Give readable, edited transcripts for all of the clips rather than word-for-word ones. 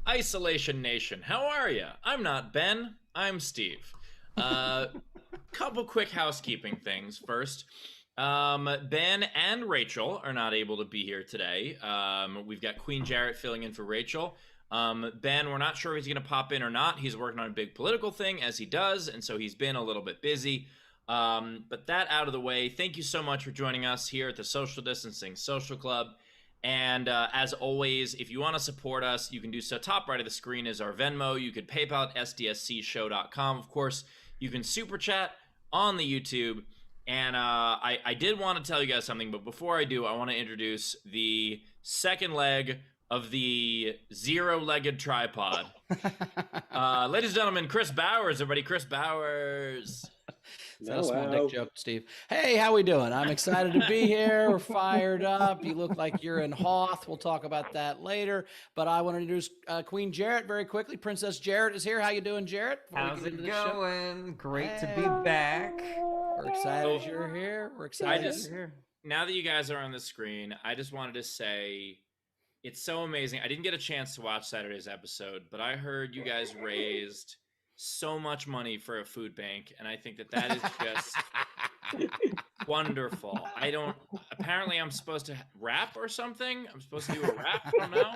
Isolation Nation, how are ya? I'm not Ben, I'm Steve. Couple quick housekeeping things first. Ben and Rachel are not able to be here today. We've got Queen Jarrett filling in for Rachel. Ben, we're not sure if he's going to pop in or not. He's working on a big political thing, as he does, and so he's been a little bit busy. But that out of the way, thank you so much for joining us here at the Social Distancing Social Club. And as always, if you want to support us, you can do so. Top right of the screen is our Venmo. You could PayPal at sdscshow.com. Of course, you can super chat on the YouTube. And I did want to tell you guys something, but before I do, I want to introduce the second leg of the zero-legged tripod. Ladies and gentlemen, Chris Bowers, everybody. Chris Bowers. It's not a small dick joke, Steve. Hey, how we doing? I'm excited to be here. We're fired up. You look like you're in Hoth. We'll talk about that later. But I want to introduce Queen Jarrett very quickly. Princess Jarrett is here. How you doing, Jarrett? How's it going? Great to be back. We're excited you're here. We're excited you're here. Now that you guys are on the screen, I just wanted to say it's so amazing. I didn't get a chance to watch Saturday's episode, but I heard you guys raised so much money for a food bank, and I think that is just wonderful. Apparently I'm supposed to rap or something. I'm supposed to do a rap. I don't know.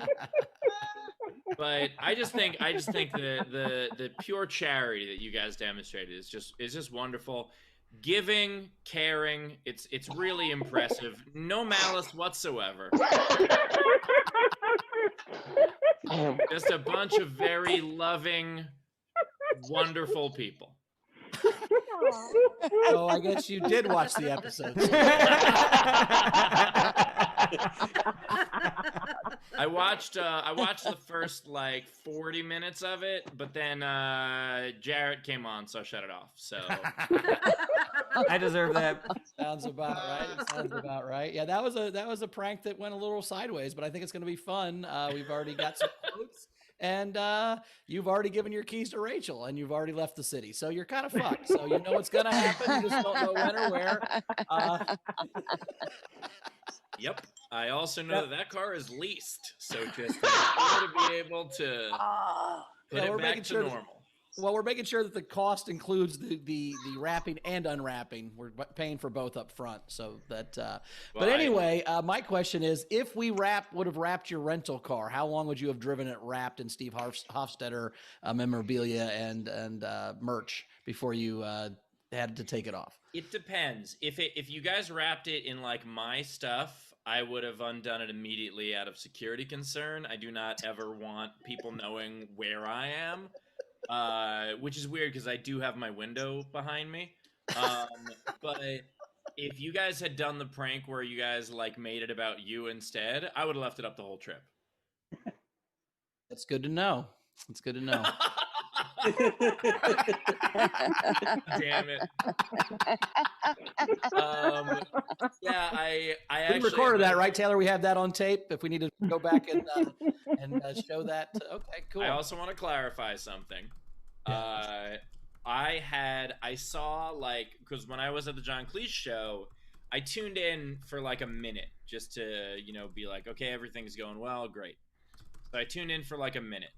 But I just think the pure charity that you guys demonstrated is just wonderful. Giving, caring, it's really impressive. No malice whatsoever. Just a bunch of very loving, wonderful people. So I guess you did watch the episodes. I watched the first like 40 minutes of it, but then Jarrett came on, so I shut it off. So I deserve that. Sounds about right. Yeah, that was a prank that went a little sideways, but I think it's going to be fun. We've already got some quotes. And you've already given your keys to Rachel, and you've already left the city. So you're kind of fucked. So you know what's going to happen. You just don't know when or where. Yep. I also know that car is leased. So just to be able to put it back to normal. Well, we're making sure that the cost includes the wrapping and unwrapping. We're paying for both up front, so that. But anyway, my question is: if we would have wrapped your rental car, how long would you have driven it wrapped in Steve Hofstetter memorabilia and merch before you had to take it off? It depends. If you guys wrapped it in like my stuff, I would have undone it immediately out of security concern. I do not ever want people knowing where I am. Which is weird because I do have my window behind me. But if you guys had done the prank where you guys like made it about you instead, I would have left it up the whole trip. That's good to know. It's good to know. Damn it. Yeah, I actually recorded that, right, Taylor? We have that on tape. If we need to go back and show that, okay, cool. I also want to clarify something. I saw like because when I was at the John Cleese show, I tuned in for like a minute just to be like, okay, everything's going well, great. So I tuned in for like a minute.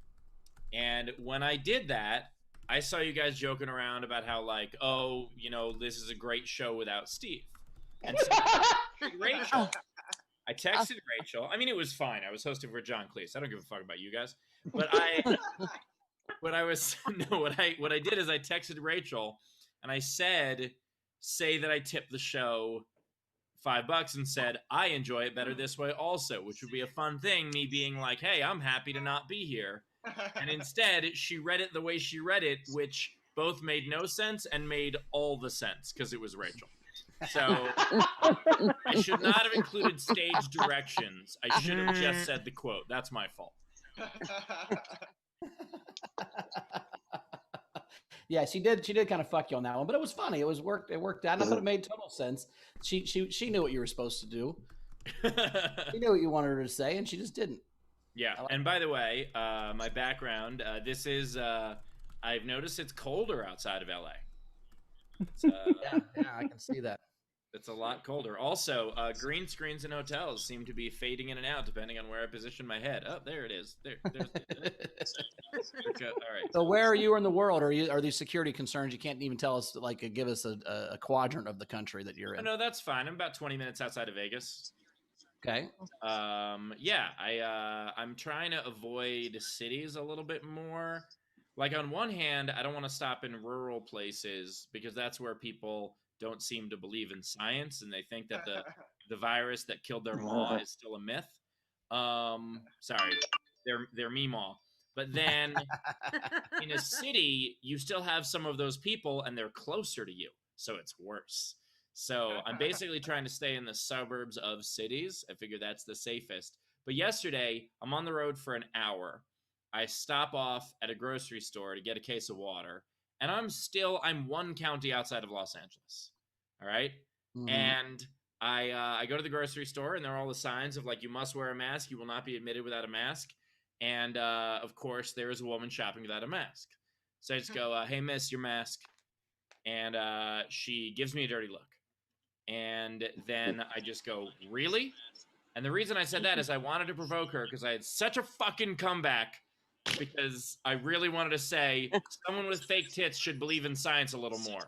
And when I did that, I saw you guys joking around about how like, oh, this is a great show without Steve. And so Rachel, I texted Rachel. I mean, it was fine. I was hosting for John Cleese. I don't give a fuck about you guys. But what I did is I texted Rachel and I said, say that I tipped the show $5 and said, I enjoy it better this way also, which would be a fun thing. Me being like, hey, I'm happy to not be here. And instead, she read it the way she read it, which both made no sense and made all the sense because it was Rachel. So I should not have included stage directions. I should have just said the quote. That's my fault. Yeah, she did kind of fuck you on that one, but it was funny. It worked out. I thought it made total sense. She knew what you were supposed to do. She knew what you wanted her to say, and she just didn't. Yeah, and by the way, my background, this is, I've noticed it's colder outside of LA. Yeah, I can see that. It's a lot colder. Also, green screens in hotels seem to be fading in and out depending on where I position my head. Oh, there it is. There's okay, all right. So where are you in the world? Are these security concerns? You can't even tell us, like, give us a quadrant of the country that you're in. No, that's fine. I'm about 20 minutes outside of Vegas. Okay. Yeah, I'm trying to avoid cities a little bit more. Like, on one hand, I don't want to stop in rural places because that's where people don't seem to believe in science and they think that the virus that killed their maw is still a myth. Sorry, they're me maw. But then in a city, you still have some of those people and they're closer to you, so it's worse. So I'm basically trying to stay in the suburbs of cities. I figure that's the safest. But yesterday, I'm on the road for an hour. I stop off at a grocery store to get a case of water, and I'm one county outside of Los Angeles. All right. Mm-hmm. And I go to the grocery store, and there are all the signs of, like, you must wear a mask. You will not be admitted without a mask. And of course, there is a woman shopping without a mask. So I just go, hey, miss, your mask. And she gives me a dirty look. And then I just go, really? And the reason I said that is I wanted to provoke her because I had such a fucking comeback because I really wanted to say someone with fake tits should believe in science a little more.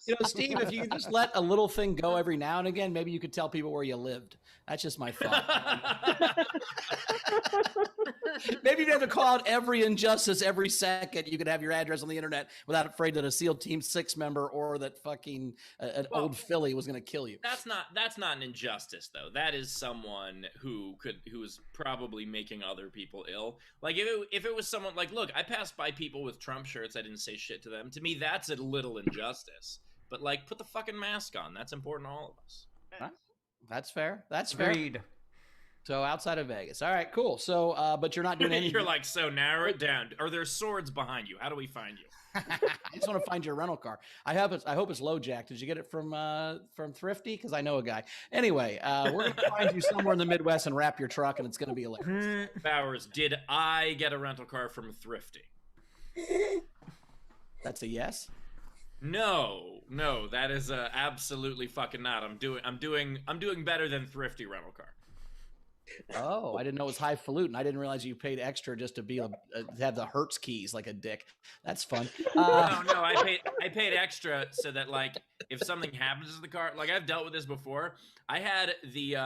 You know, Steve, if you could just let a little thing go every now and again, maybe you could tell people where you lived. That's just my thought. Maybe you'd have to call out every injustice every second. You could have your address on the internet without afraid that a SEAL Team 6 member or that fucking old filly was going to kill you. That's not an injustice, though. That is someone who is probably making other people ill. Like, if it was someone, like, look, I passed by people with Trump shirts. I didn't say shit to them. To me, that's a little injustice. But, like, put the fucking mask on. That's important to all of us. Huh? That's fair. That's fair. Agreed. So outside of Vegas. All right, cool. So, but you're not doing anything. You're like, so narrow it down. Are there swords behind you? How do we find you? I just want to find your rental car. I hope it's low jack. Did you get it from Thrifty? Because I know a guy. Anyway, we're going to find you somewhere in the Midwest and wrap your truck, and it's going to be hilarious. Bowers, did I get a rental car from Thrifty? That's a yes. No, that is absolutely fucking not. I'm doing better than Thrifty rental car. Oh, I didn't know it was highfalutin. I didn't realize you paid extra just to be to have the Hertz keys like a dick. That's fun. No, I paid extra so that, like, if something happens to the car, like, I've dealt with this before. I had the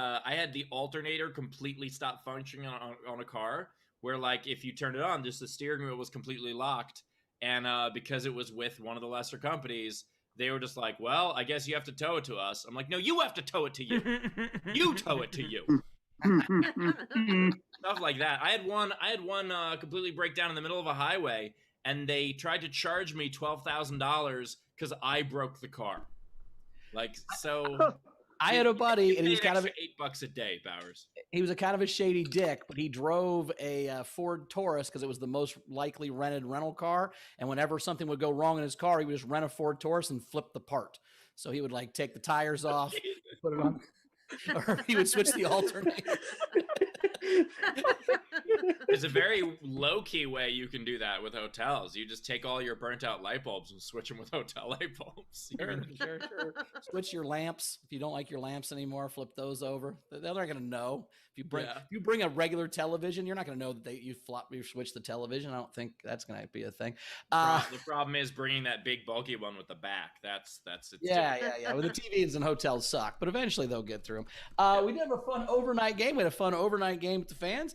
alternator completely stop functioning on a car where, like, if you turned it on, just the steering wheel was completely locked. And because it was with one of the lesser companies, they were just like, well, I guess you have to tow it to us. I'm like, no, you have to tow it to you. You tow it to you. Stuff like that. I had one completely break down in the middle of a highway, and they tried to charge me $12,000 because I broke the car. Like, so I had a buddy, and he's kind of $8 a day, Bowers. He was a kind of a shady dick, but he drove a Ford Taurus because it was the most likely rented rental car. And whenever something would go wrong in his car, he would just rent a Ford Taurus and flip the part. So he would, like, take the tires off, put it on, or he would switch the alternator. There's a very low-key way you can do that with hotels. You just take all your burnt-out light bulbs and switch them with hotel light bulbs. Sure. Switch your lamps. If you don't like your lamps anymore, flip those over. They're not going to know. If you bring a regular television, you're not going to know that you switch the television. I don't think that's going to be a thing. The problem is bringing that big bulky one with the back. That's it. Yeah. Well, the TVs in hotels suck, but eventually they'll get through them. We did have a fun overnight game. We had a fun overnight game with the fans.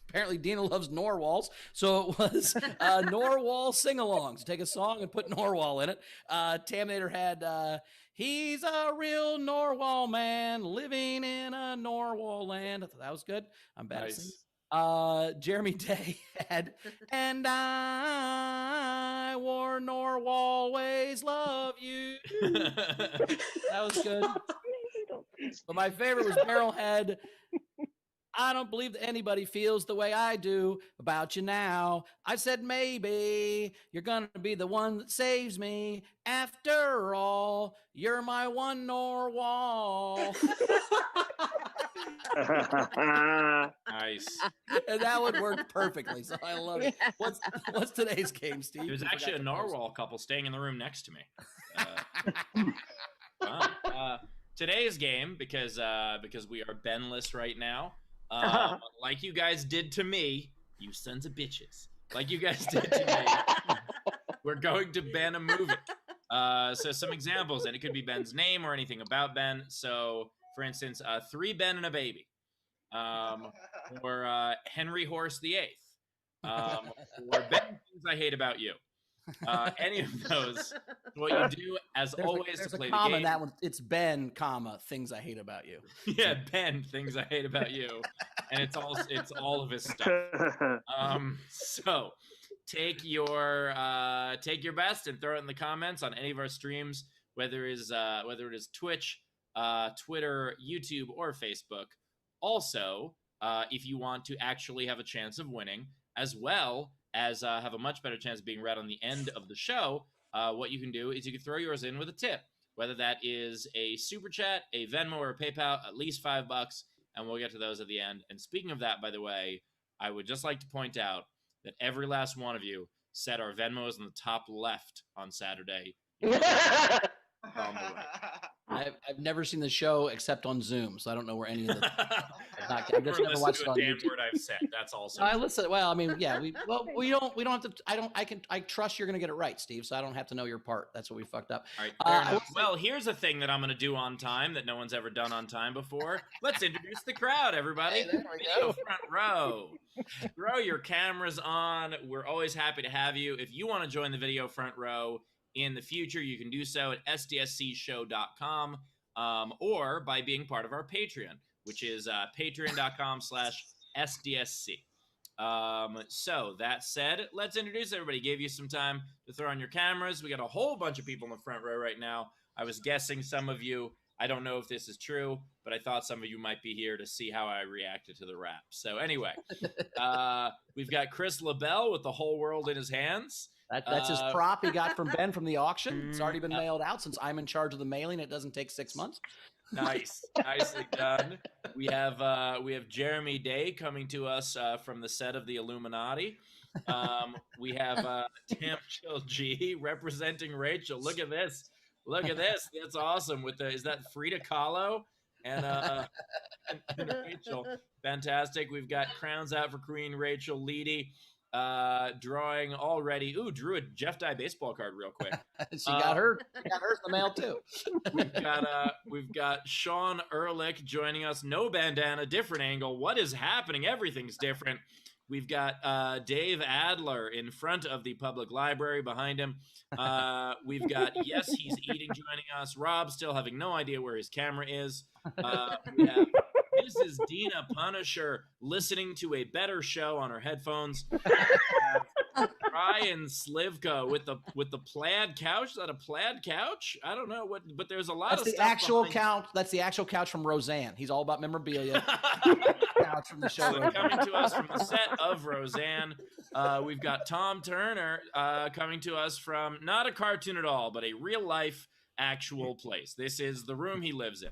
Apparently Dina loves Norwals, so it was Norwal sing-alongs. Take a song and put Norwal in it. Taminator had he's a real Norwal man living in a Norwal land. I thought that was good. I'm bad at singing. Jeremy Day had and I wore Norwal always love you. That was good. But my favorite was Barrelhead. I don't believe that anybody feels the way I do about you now. I said maybe you're going to be the one that saves me. After all, you're my one Norwal. Nice. And that would work perfectly. So I love it. What's today's game, Steve? It was actually a narwhal couple staying in the room next to me. Today's game, because we are Benless right now, like you guys did to me, you sons of bitches. Like you guys did to me, we're going to Ben a movie. So some examples, and it could be Ben's name or anything about Ben. So, for instance, 3 Ben and a Baby, or Henry Horse the Eighth, or Ben Things I Hate About You. Any of those. What you do, as always, to play the game. In that one, it's Ben, Things I Hate About You. Yeah, Ben, Things I Hate About You, and it's all of his stuff. So take your best and throw it in the comments on any of our streams, whether it is Twitch, Twitter, YouTube, or Facebook. Also, if you want to actually have a chance of winning, as well as have a much better chance of being read on the end of the show, what you can do is you can throw yours in with a tip, whether that is a super chat, a Venmo, or a PayPal, at least $5, and we'll get to those at the end. And speaking of that, by the way, I would just like to point out that every last one of you said our Venmo is in the top left on Saturday. I've never seen the show except on Zoom, so I don't know where any of the. I've just never watched it on YouTube. Word I've said. That's also. I listen. Well, I mean, yeah, we don't have to. I trust you're gonna get it right, Steve. So I don't have to know your part. That's what we fucked up. All right. Fair enough. Well, here's a thing that I'm gonna do on time that no one's ever done on time before. Let's introduce the crowd, everybody. Hey, there we go. Front row. Throw your cameras on. We're always happy to have you. If you want to join the video front row in the future, you can do so at sdscshow.com, or by being part of our Patreon, which is patreon.com/sdsc. So that said, let's introduce everybody. Gave you some time to throw on your cameras. We got a whole bunch of people in the front row right now. I was guessing some of you, I don't know if this is true, but I thought some of you might be here to see how I reacted to the rap. So anyway, we've got Chris LaBelle with the whole world in his hands. That's his prop he got from Ben from the auction. It's already been mailed out since I'm in charge of the mailing. It doesn't take 6 months. Nice, nicely done. We have Jeremy Day coming to us from the set of the Illuminati. We have Tam Chill G representing Rachel. Look at this. That's awesome. Is that Frida Kahlo and Rachel? Fantastic. We've got crowns out for Queen Rachel Leedy. Drawing already. Ooh, drew a Jeff Dye baseball card real quick. She got hers in the mail too. We've got Sean Ehrlich joining us. No bandana, different angle. What is happening? Everything's different. We've got Dave Adler in front of the public library behind him. We've got Yes, He's Eating joining us. Rob still having no idea where his camera is. We have Mrs. Dina Punisher listening to a better show on her headphones. Ryan Slivko with the plaid couch. Is that a plaid couch? I don't know what, but there's a lot of stuff. That's the actual couch from Roseanne. He's all about memorabilia. Couch from the show. So coming to us from the set of Roseanne, we've got Tom Turner coming to us from not a cartoon at all, but a real life actual place. This is the room he lives in.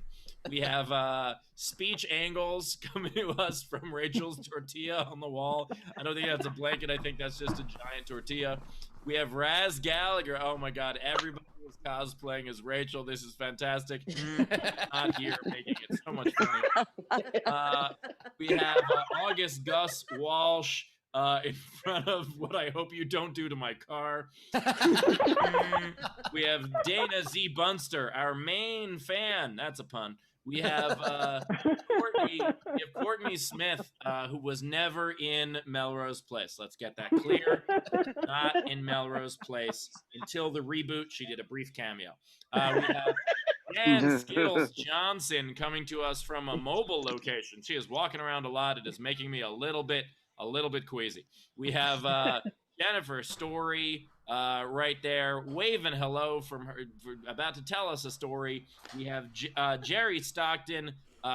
We have speech angles coming to us from Rachel's tortilla on the wall. I don't think that's a blanket. I think that's just a giant tortilla. We have Raz Gallagher. Oh my God, everybody was cosplaying as Rachel. This is fantastic. Not here making it so much funnier. We have August Gus Walsh in front of what I hope you don't do to my car. We have Dana Z. Bunster, our main fan. That's a pun. We have Courtney Smith, who was never in Melrose Place. Let's get that clear. Not in Melrose Place until the reboot. She did a brief cameo. We have Dan Skittles Johnson coming to us from a mobile location. She is walking around a lot. It is making me a little bit queasy. We have Jennifer Story right there, waving hello from her, about to tell us a story. We have Jerry Stockton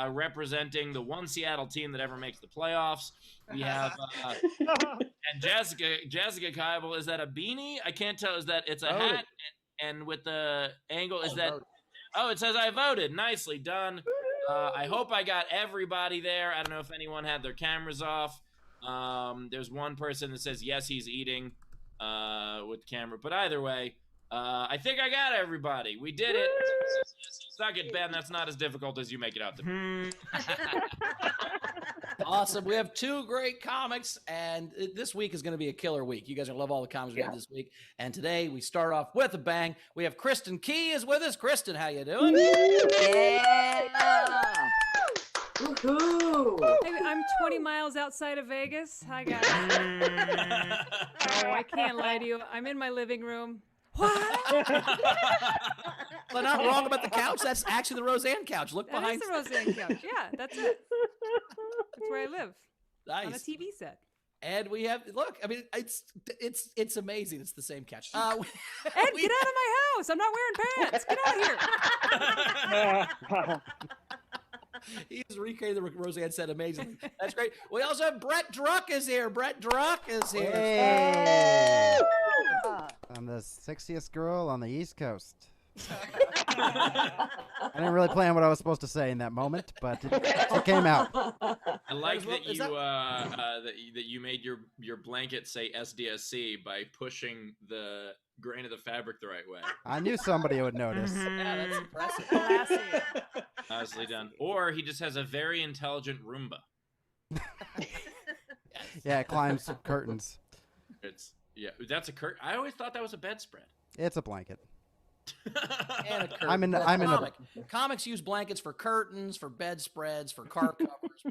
representing the one Seattle team that ever makes the playoffs. We have and Jessica Keibel. Is that a beanie? I can't tell. It's a hat, and with the angle is that. Oh, it says I voted. Nicely done. I hope I got everybody there. I don't know if anyone had their cameras off. There's one person that says yes, he's eating with the camera. But either way, I think I got everybody. We did it. Suck it, Ben. That's not as difficult as you make it out to be. Awesome. We have 2 great comics, and this week is going to be a killer week. You guys are going to love all the comics we have this week. And today we start off with a bang. We have Kristin Key is with us. Kristin, how you doing? Yeah. Woohoo! Hey, I'm 20 miles outside of Vegas. Hi, guys. Oh, I can't lie to you. I'm in my living room. What? Well, not wrong about the couch. That's actually the Roseanne couch. Look That behind. is the Roseanne couch. Yeah, that's it. That's where I live. Nice. On a TV set. And we have look. I mean, it's amazing. It's the same couch. Ed, get out of my house! I'm not wearing pants. Get out of here. He has recreated the Roseanne set amazingly. That's great. We also have Brett Druck is here. Brett Druck is here. Hey. I'm the sexiest girl on the East Coast. I didn't really plan what I was supposed to say in that moment, but it came out. I like that you made your blanket say SDSC by pushing the grain of the fabric the right way. I knew somebody would notice. Yeah, that's impressive. Classy. Nicely done. Or he just has a very intelligent Roomba. Yeah, it climbs curtains. That's a curtain. I always thought that was a bedspread. It's a blanket. And a curtain. I'm in a Comics use blankets for curtains, for bedspreads, for car covers.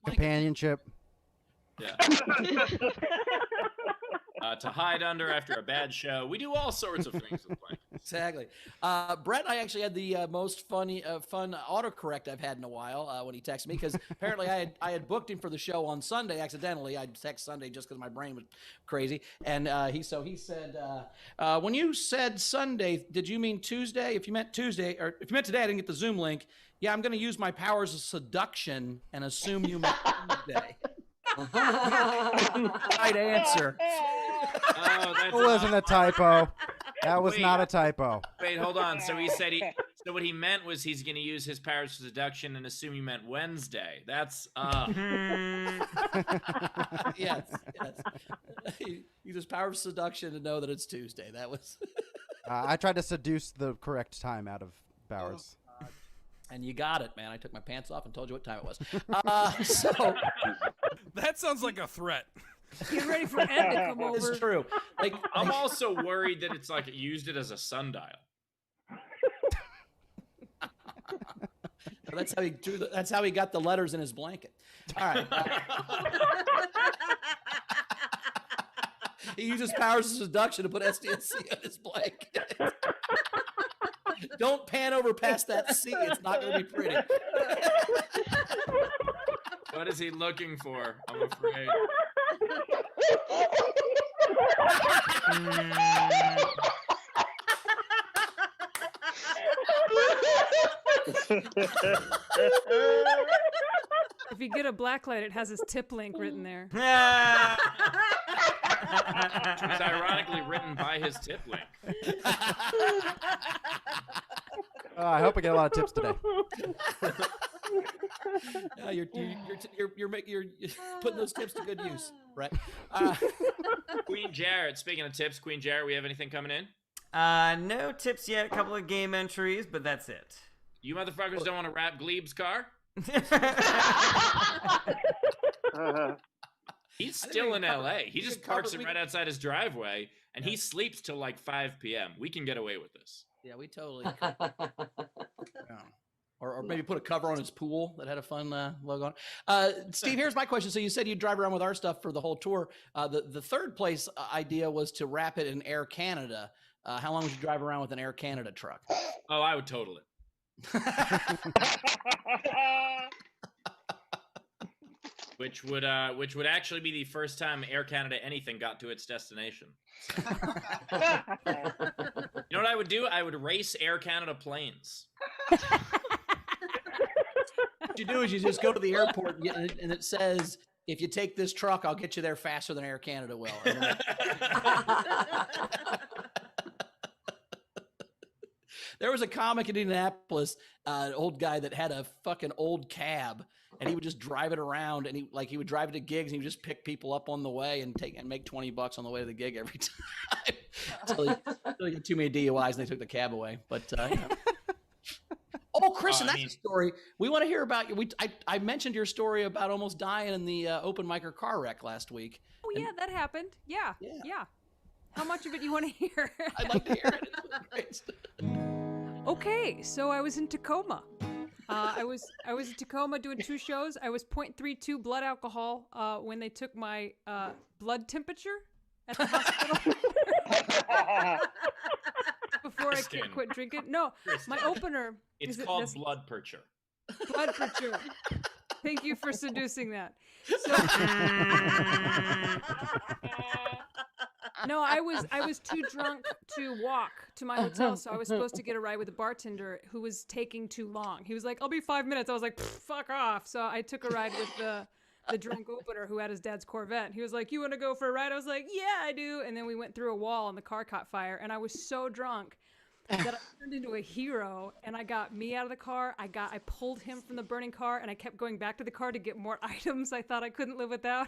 companionship. Yeah. To hide under after a bad show. We do all sorts of things with blankets. Exactly. Brett, I actually had the most fun autocorrect I've had in a while when he texted me, because apparently I had booked him for the show on Sunday accidentally. I'd text Sunday just because my brain was crazy, and he said, when you said Sunday, did you mean Tuesday? If you meant Tuesday, or if you meant today, I didn't get the Zoom link. Yeah, I'm going to use my powers of seduction and assume you meant Tuesday. Right answer. Oh, It wasn't a typo. That was not a typo. Wait, hold on. So he said so what he meant was he's going to use his powers of seduction and assume you meant Wednesday. That's Yes. He uses powers of seduction to know that it's Tuesday. That was. I tried to seduce the correct time out of Bowers. And you got it, man. I took my pants off and told you what time it was. So that sounds like a threat. Get ready for Ed to come over. it's true. Like I'm also worried that it's like used it as a sundial. That's how he drew. That's how he got the letters in his blanket. All right. He uses powers of seduction to put SDSC on his blanket. Don't pan over past that C. It's not going to be pretty. What is he looking for? I'm afraid. If you get a blacklight, it has his tip link written there. It's ironically written by his tip link. I hope I get a lot of tips today. You're putting those tips to good use, Brett. Queen Jarrett. Speaking of tips, Queen Jarrett, we have anything coming in? No tips yet. A couple of game entries, but that's it. You motherfuckers don't want to wrap Gleib's car? He's still in LA. He just parks it right outside his driveway, and he sleeps till like 5 p.m. We can get away with this. Yeah, we totally could. Yeah. Or maybe put a cover on his pool that had a fun logo on it. Steve, here's my question. So you said you'd drive around with our stuff for the whole tour. The third place idea was to wrap it in Air Canada. How long would you drive around with an Air Canada truck? Oh, I would total it. Which would actually be the first time Air Canada anything got to its destination. So. You know what I would do? I would race Air Canada planes. What you do is you just go to the airport and it says, if you take this truck, I'll get you there faster than Air Canada will. There was a comic in Indianapolis, an old guy that had a fucking old cab, and he would just drive it around, and he would drive it to gigs, and he would just pick people up on the way and make $20 on the way to the gig every time. Until he got too many DUIs, and they took the cab away. But Oh, Kristin, that's a story we want to hear about. I mentioned your story about almost dying in the open micer car wreck last week. Oh yeah, that happened. Yeah. How much of it you want to hear? I'd like to hear it. It's great. Okay, so I was in Tacoma. I was in Tacoma doing 2 shows. I was 0.32 blood alcohol when they took my blood temperature at the hospital. Before Kristin. I quit drinking. No, Kristin. my opener. It's called blood purchase. Blood pressure. Thank you for seducing that. So, no, I was too drunk to walk to my hotel, so I was supposed to get a ride with a bartender who was taking too long. He was like, "I'll be 5 minutes." I was like, "Fuck off!" So I took a ride with the drunk opener who had his dad's Corvette. He was like, "You want to go for a ride?" I was like, "Yeah, I do." And then we went through a wall, and the car caught fire. And I was so drunk that I turned into a hero, and I got me out of the car. I pulled him from the burning car, and I kept going back to the car to get more items I thought I couldn't live without.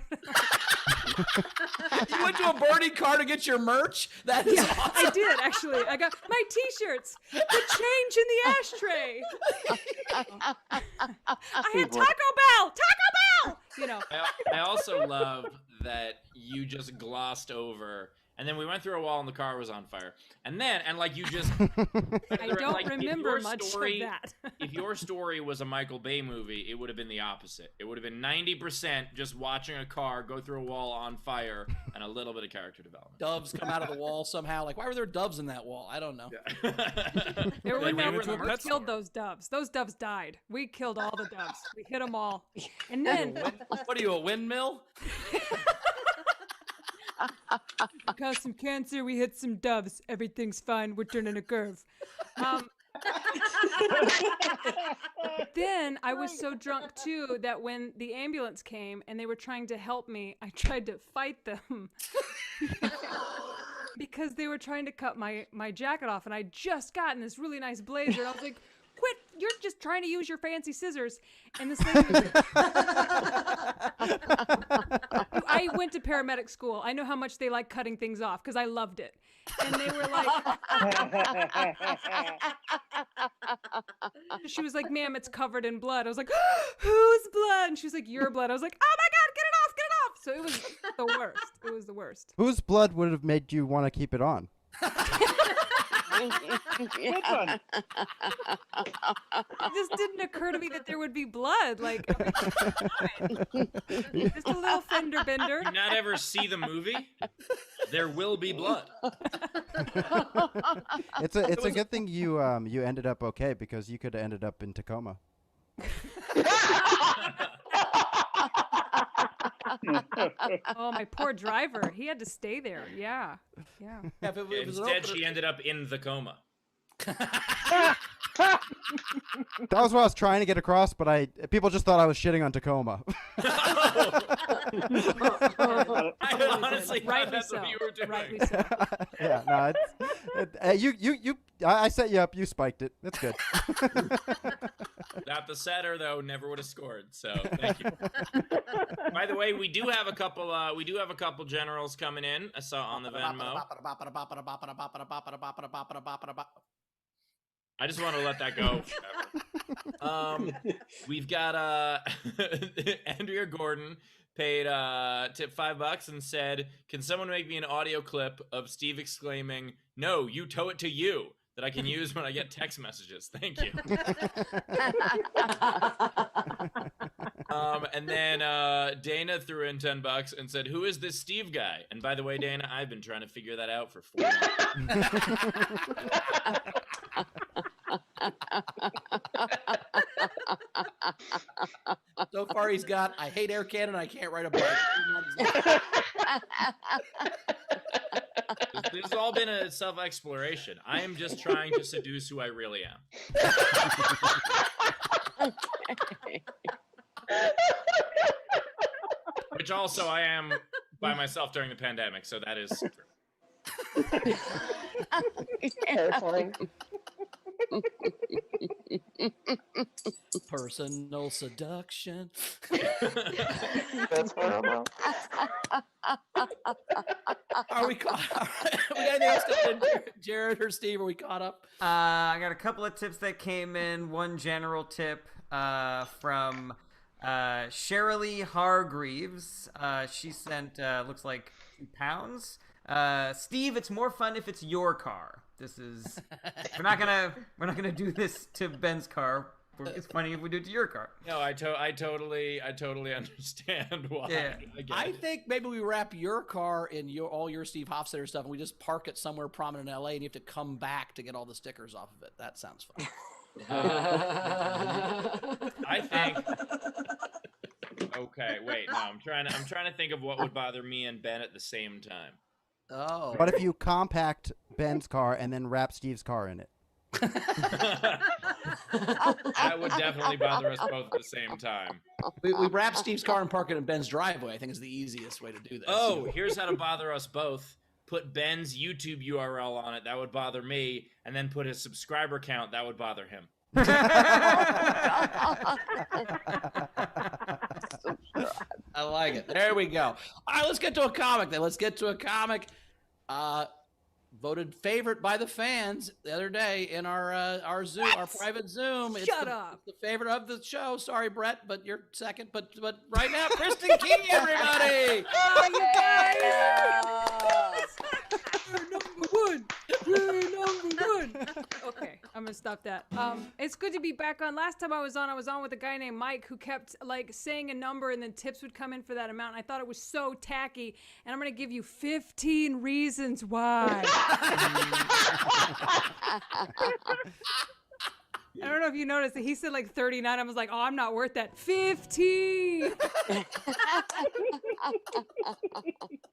You went to a burning car to get your merch? That is awesome. I did, actually. I got my T-shirts, the change in the ashtray. I had Taco Bell! You know. I also love that you just glossed over, and then we went through a wall and the car was on fire. And like you just... I don't remember much of that. If your story was a Michael Bay movie, it would have been the opposite. It would have been 90% just watching a car go through a wall on fire and a little bit of character development. Doves come out of the wall somehow. Like, why were there doves in that wall? I don't know. There were Like, no we went to a we pet killed store. those doves. Those doves died. We killed all the doves. We hit them all. And then... What are you, a windmill? We caused some cancer. We hit some doves. Everything's fine. We're turning a curve. Then I was so drunk too that when the ambulance came and they were trying to help me, I tried to fight them because they were trying to cut my jacket off, and I'd just gotten this really nice blazer. And I was like, "Quit! You're just trying to use your fancy scissors." And this lady was I went to paramedic school. I know how much they like cutting things off because I loved it. And they were like, she was like, "Ma'am, it's covered in blood." I was like, "Whose blood?" And she was like, "Your blood." I was like, "Oh my God, get it off, get it off." So it was the worst. It was the worst. Whose blood would have made you want to keep it on? Good one. It just didn't occur to me that there would be blood. Like, just a little fender bender. Do you not ever see the movie? There will be blood. It's a good thing you ended up okay, because you could have ended up in Tacoma. Oh, my poor driver. He had to stay there. Yeah. If it was an Instead, opener- she ended up in the coma. That was what I was trying to get across, but people just thought I was shitting on Tacoma. I honestly thought Rightly that's so. what you were doing. Rightly so. Yeah, no, I set you up. You spiked it. That's good. Not the setter though. Never would have scored. So thank you. By the way, we do have a couple. Generals coming in. I saw on the Venmo. I just want to let that go. We've got Andrea Gordon paid tip $5 and said, "Can someone make me an audio clip of Steve exclaiming, 'No, you tow it to you,' that I can use when I get text messages? Thank you." And then Dana threw in $10 and said, "Who is this Steve guy?" And by the way, Dana, I've been trying to figure that out for 4 months. So far, he's got, "I hate Air Canada, I can't ride a bike." This has all been a self-exploration. I am just trying to seduce who I really am. Which also I am by myself during the pandemic, so that is true. Terrifying. Personal seduction. That's horrible. Are we caught? We got anything else to add, Jared or Steve? Are we caught up? I got a couple of tips that came in. One general tip from Sherilee Hargreaves. She sent looks like £2. Steve, it's more fun if it's your car. This is we're not gonna do this to Ben's car. It's funny if we do it to your car. No, I totally understand why. Yeah. I think maybe we wrap your car in all your Steve Hofstetter stuff, and we just park it somewhere prominent in LA, and you have to come back to get all the stickers off of it. That sounds fun. I think. Okay, wait. No, I'm trying to think of what would bother me and Ben at the same time. Oh. What if you compact Ben's car and then wrap Steve's car in it? That would definitely bother us both at the same time. We wrap Steve's car and park it in Ben's driveway. I think is the easiest way to do this. Oh, here's how to bother us both. Put Ben's YouTube URL on it. That would bother me. And then put his subscriber count. That would bother him. I like it. There we go. All right, let's get to a comic then. Let's get to a comic. Voted favorite by the fans the other day in our Zoom, our private Zoom. Shut up. It's the favorite of the show. Sorry, Brett, but you're second. But right now, Kristin Key, everybody. Oh, you guys! We're number one. We're number one. Okay, I'm gonna stop that. It's good to be back on. Last time I was on with a guy named Mike who kept like saying a number and then tips would come in for that amount. And I thought it was so tacky, and I'm gonna give you 15 reasons why. I don't know if you noticed that he said like 39. I was like, oh, I'm not worth that. 15.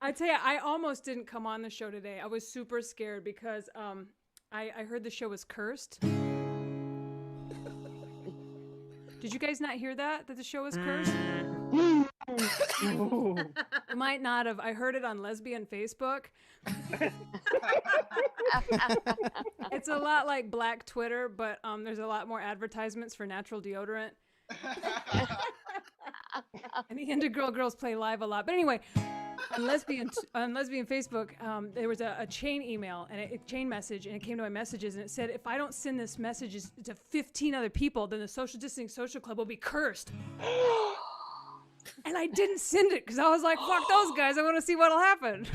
I tell you, I almost didn't come on the show today. I was super scared because I heard the show was cursed. Did you guys not hear that the show was cursed? Might not have. I heard it on lesbian Facebook. It's a lot like Black Twitter, but there's a lot more advertisements for natural deodorant. And the Integral Girls play live a lot. But anyway, on lesbian Facebook, there was a chain email and a chain message, and it came to my messages, and it said, if I don't send this message to 15 other people, then the Social Distancing Social Club will be cursed. And I didn't send it because I was like, fuck those guys. I want to see what'll happen.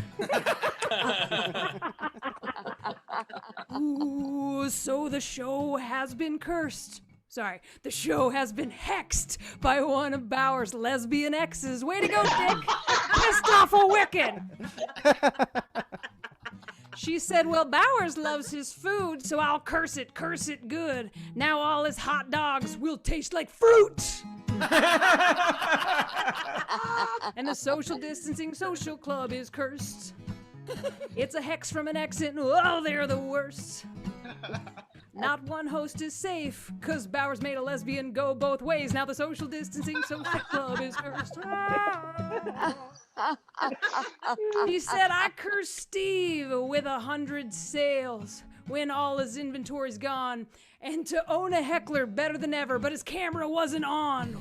Ooh, so the show has been cursed. Sorry, the show has been hexed by one of Bauer's lesbian exes. Way to go, Dick. Pissed off a Wiccan. She said, well, Bowers loves his food, so I'll curse it good. Now all his hot dogs will taste like fruit. And the Social Distancing Social Club is cursed. It's a hex from an ex, and oh, they're the worst. Not one host is safe, cause Bowers made a lesbian go both ways. Now the Social Distancing Social Club is cursed. He said, I cursed Steve with 100 sales when all his inventory's gone, and to own a heckler better than ever, but his camera wasn't on.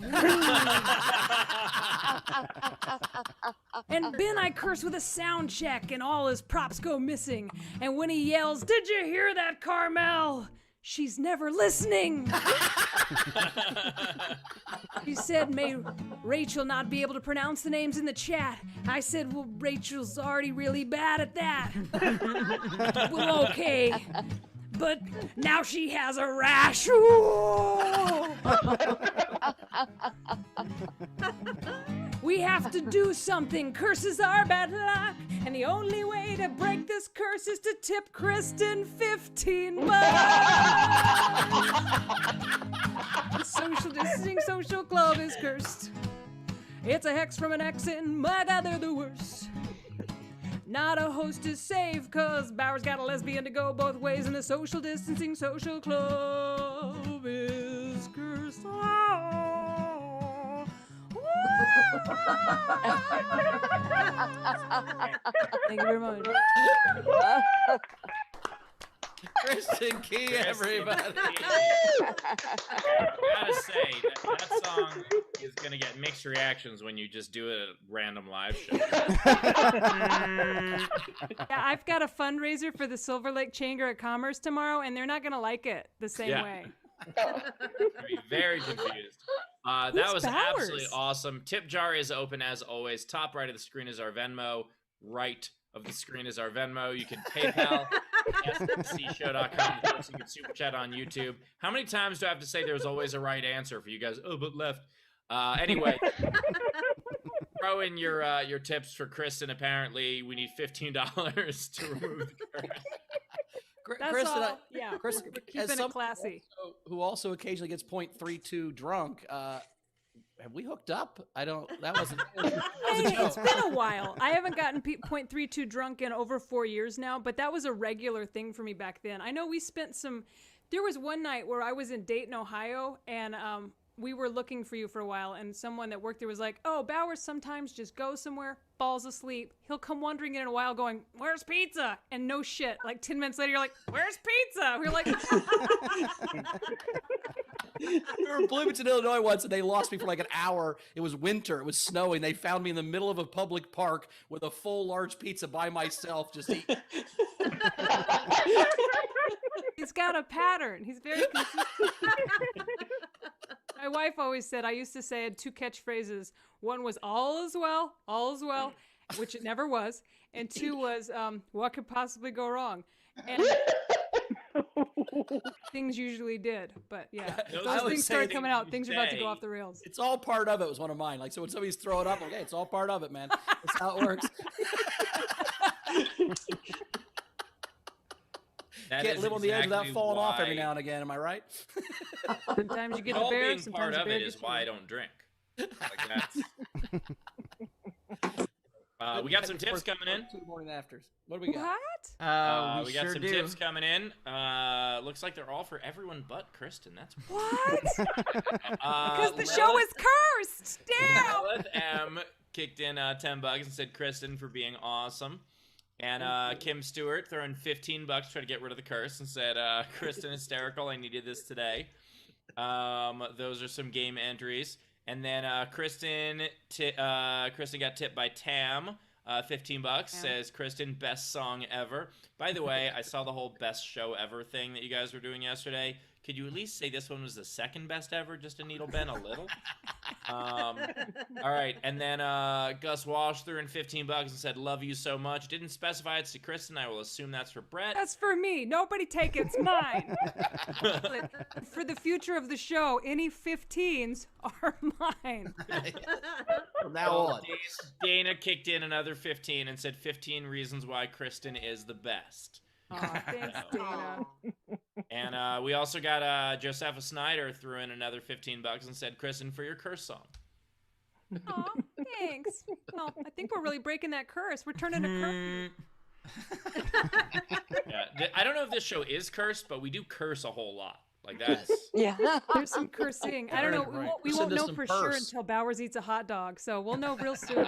And Ben I curse with a sound check, and all his props go missing. And when he yells, did you hear that, Carmel? She's never listening. He said, may Rachel not be able to pronounce the names in the chat. I said, well, Rachel's already really bad at that. Well, okay. But now she has a rash. We have to do something. Curses are bad luck. And the only way to break this curse is to tip Kristin $15. The Social Distancing Social Club is cursed. It's a hex from an exit, and my God, they're the worst. Not a host is safe, cause Bowers got a lesbian to go both ways, and the Social Distancing Social Club is cursed. Thank you very much. Kristen Key, everybody. I gotta say, that song is gonna get mixed reactions when you just do it at a random live show. Yeah, I've got a fundraiser for the Silver Lake Chamber of Commerce tomorrow, and they're not gonna like it the same way. I'd be very confused. That was Bowers? absolutely awesome. Tip jar is open as always. Top right of the screen is our Venmo. Right of the screen is our Venmo. You can PayPal, sbcshow.com. Of course, you can super chat on YouTube. How many times do I have to say there's always a right answer for you guys? Oh, but left. Anyway, throw in your tips for Kristin. Apparently, we need $15 to remove the curse. That's Kristen, all. Yeah, Kristen, we're as keeping it someone classy. who also occasionally gets 0.32 drunk, have we hooked up? That wasn't. Hey, it's been a while. I haven't gotten 0.32 drunk in over 4 years now, but that was a regular thing for me back then. I know we spent some. There was one night where I was in Dayton, Ohio, and we were looking for you for a while, and someone that worked there was like, "Oh, Bowers sometimes just goes somewhere, falls asleep. He'll come wandering in a while, going, 'Where's pizza?' And no shit, like 10 minutes later, you're like, 'Where's pizza?' We're like, We were in Bloomington, Illinois once, and they lost me for like an hour. It was winter. It was snowing. They found me in the middle of a public park with a full large pizza by myself, just eating. he's got a pattern. He's very consistent." My wife always said, I used to say I had two catchphrases. One was all is well, which it never was. And two was, what could possibly go wrong? And things usually did. But yeah, Those those are things the started things coming out. you Things are about to say. go off the rails. It's all part of it was one of mine. Like, so when somebody's throwing up, okay, it's all part of it, man. That's how it works. That Can't is live on the edge without exactly falling off every why- now and again. Am I right? Sometimes you get the all bear, being sometimes part the of bear it gets is why I you. don't drink. Like that's. We got some tips coming in. 2 morning afters. What do we got? What? We got sure some do. tips coming in. Looks like they're all for everyone but Kristin. That's What? because Because the show is cursed. Damn. Lilith M kicked in $10 and said Kristin for being awesome. And Kim Stewart throwing $15 to try to get rid of the curse and said, Kristin hysterical. I needed this today. Those are some game entries. And then Kristin got tipped by Tam. $15 says Kristin, best song ever. By the way, I saw the whole best show ever thing that you guys were doing yesterday. Could you at least say this one was the second best ever, just to needle bend a little? All right, and then Gus Walsh threw in $15 and said, love you so much. Didn't specify it's to Kristin. I will assume that's for Brett. That's for me. Nobody take it. It's mine. For the future of the show, any 15s are mine. From now on. Dana kicked in another 15 and said 15 reasons why Kristin is the best. Aw, thanks, Dana. And we also got Josepha Snyder threw in another $15 and said, Kristin, for your curse song. Aw, thanks. Well, I think we're really breaking that curse. We're turning a curse. Yeah, I don't know if this show is cursed, but we do curse a whole lot. Like that's Yeah. There's some cursing. I don't know. Right. We Listen won't to know some for sure curse. until Bowers eats a hot dog. So we'll know real soon.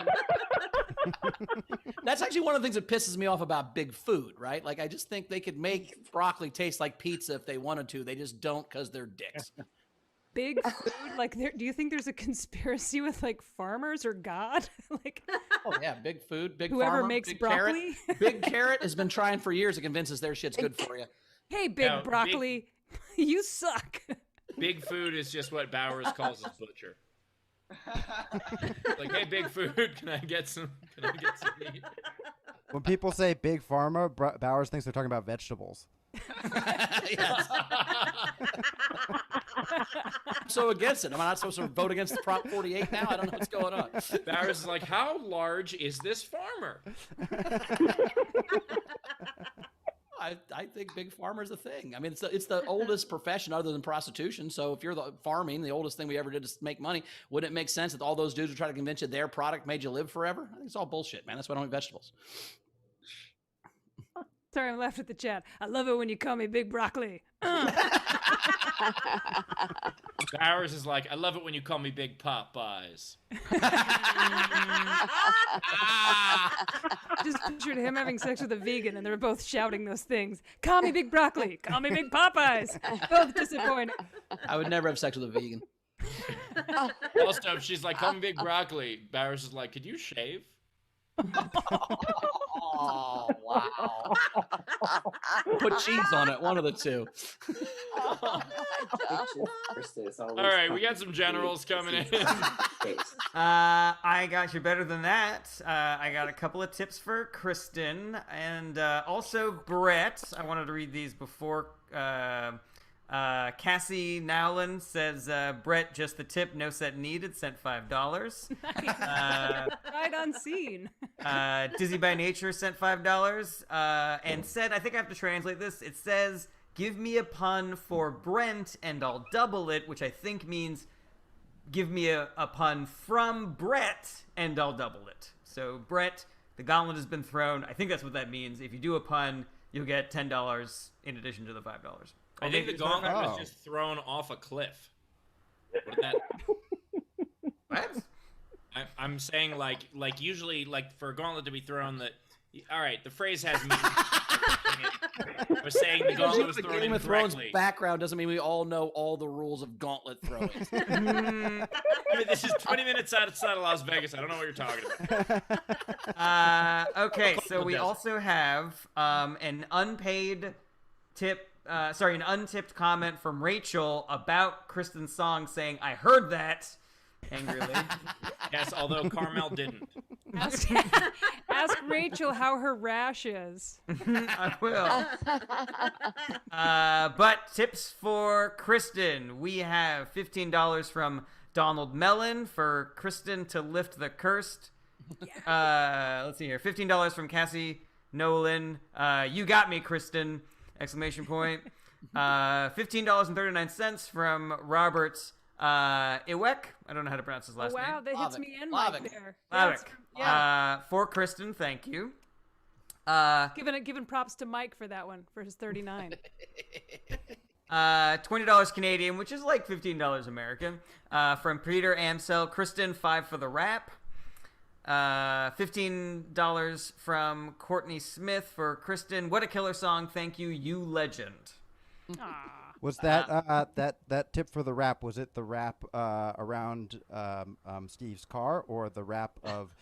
That's actually one of the things that pisses me off about big food, right? Like, I just think they could make broccoli taste like pizza if they wanted to. They just don't because they're dicks. Big food? Like, do you think there's a conspiracy with like farmers or God? Like, Oh, yeah, big food, big whoever farmer, makes big broccoli. Carrot. Big Carrot has been trying for years to convince us their shit's good for you. Hey, big Now, broccoli, you suck. big food is just what Bowers calls his butcher. Like, hey, big food, can I get some meat? When people say big pharma, Bowers thinks they're talking about vegetables. Yes. I'm so against it. Am I not supposed to vote against the Prop 48 now? I don't know what's going on. Bowers is like, how large is this farmer? I think big farmer's a thing. I mean, it's the oldest profession other than prostitution. So if you're the farming, the oldest thing we ever did to make money, wouldn't it make sense that all those dudes would try to convince you their product made you live forever? I think it's all bullshit, man. That's why I don't eat vegetables. Sorry, I'm laughing at the chat. I love it when you call me big broccoli. Bowers is like, I love it when you call me Big Popeyes. Just pictured him having sex with a vegan, and they were both shouting those things. Call me Big Broccoli. Call me Big Popeyes. Both disappointed. I would never have sex with a vegan. Also, if she's like, call me Big Broccoli, Bowers is like, could you shave? Oh, wow. Put cheese on it, one of the two. All right, we got some generals coming in. I got you better than that. I got a couple of tips for Kristin and also Brett. I wanted to read these before. Cassie Nowlin says, Brett, just the tip, no set needed, sent $5. Right on scene. Dizzy by Nature sent $5 and said, I think I have to translate this. It says, give me a pun for Brent and I'll double it, which I think means give me a pun from Brett and I'll double it. So Brett, the gauntlet has been thrown. I think that's what that means. If you do a pun, you'll get $10 in addition to the $5. I think the gauntlet was just thrown off a cliff. What did that? What? I'm saying like usually like for a gauntlet to be thrown that. All right, the phrase has meaning. We're saying the gauntlet was thrown Game of Thrones incorrectly. background doesn't mean we all know all the rules of gauntlet throwing. I mean, this is 20 minutes outside of Las Vegas. I don't know what you're talking about. Okay, so we also have an unpaid tip. An untipped comment from Rachel about Kristin's song saying, I heard that, angrily. Yes, although Carmel didn't. Ask Rachel how her rash is. I will. But tips for Kristin. We have $15 from Donald Mellon for Kristin to lift the cursed. Let's see here. $15 from Cassie Nolan. You got me, Kristin! Exclamation point. $15.39 from Robert Iwek. I don't know how to pronounce his last name. Wow, that hits me in Lavick. right there. Lavick. Yeah. For Kristin, thank you. Giving props to Mike for that one, for his 39. $20 Canadian, which is like $15 American. From Peter Amsel. Kristin, 5 for the rap. $15 from Courtney Smith for Kristin. What a killer song. Thank you, you legend. Was that that tip for the rap? Was it the rap around Steve's car, or the rap of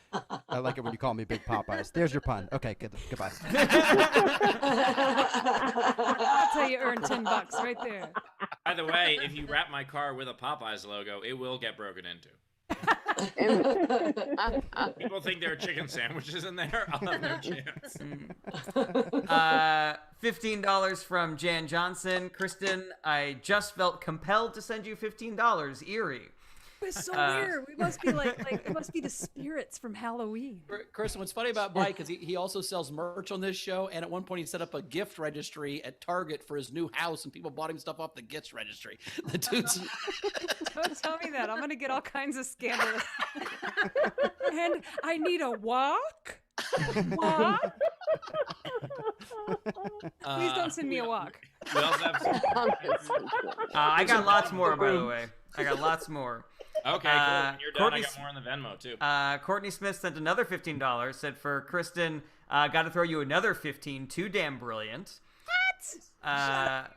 I like it when you call me Big Popeyes? There's your pun. Okay, goodbye. That's how you earn $10 right there. By the way, if you wrap my car with a Popeyes logo, it will get broken into. People think there are chicken sandwiches in there. I'll have no chance. $15 from Jan Johnson. Kristin, I just felt compelled to send you $15. Eerie. It's so weird. We must be like it must be the spirits from Halloween. Kirsten, what's funny about Mike is he also sells merch on this show, and at one point he set up a gift registry at Target for his new house, and people bought him stuff off the gift registry. The dude's... Don't tell me that. I'm gonna get all kinds of scandalous. And I need a walk. Walk. Please don't send me a walk. We also have I got lots more, by the way. I got lots more. Okay, cool. When you're done, I got more on the Venmo, too. Courtney Smith sent another $15. Said for Kristin, got to throw you another 15. Too damn brilliant. What?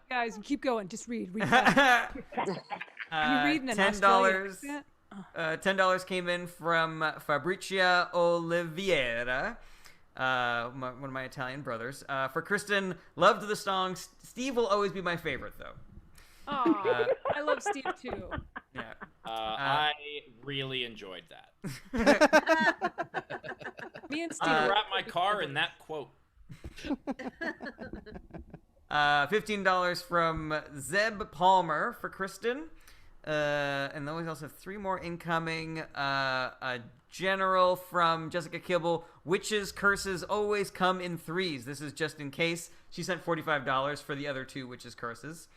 Guys, keep going. Just read. Are you reading an Australian accent? $10 came in from Fabricia Oliveira, one of my Italian brothers. For Kristin, loved the song. Steve will always be my favorite, though. Aw, I love Steve too. Yeah. I really enjoyed that. Me and Steve. Wrap my car in that quote. $15 from Zeb Palmer for Kristin. And then we also have 3 more incoming. A general from Jessica Kibble. Witches' curses always come in 3s. This is just in case. She sent $45 for the other 2 witches' curses.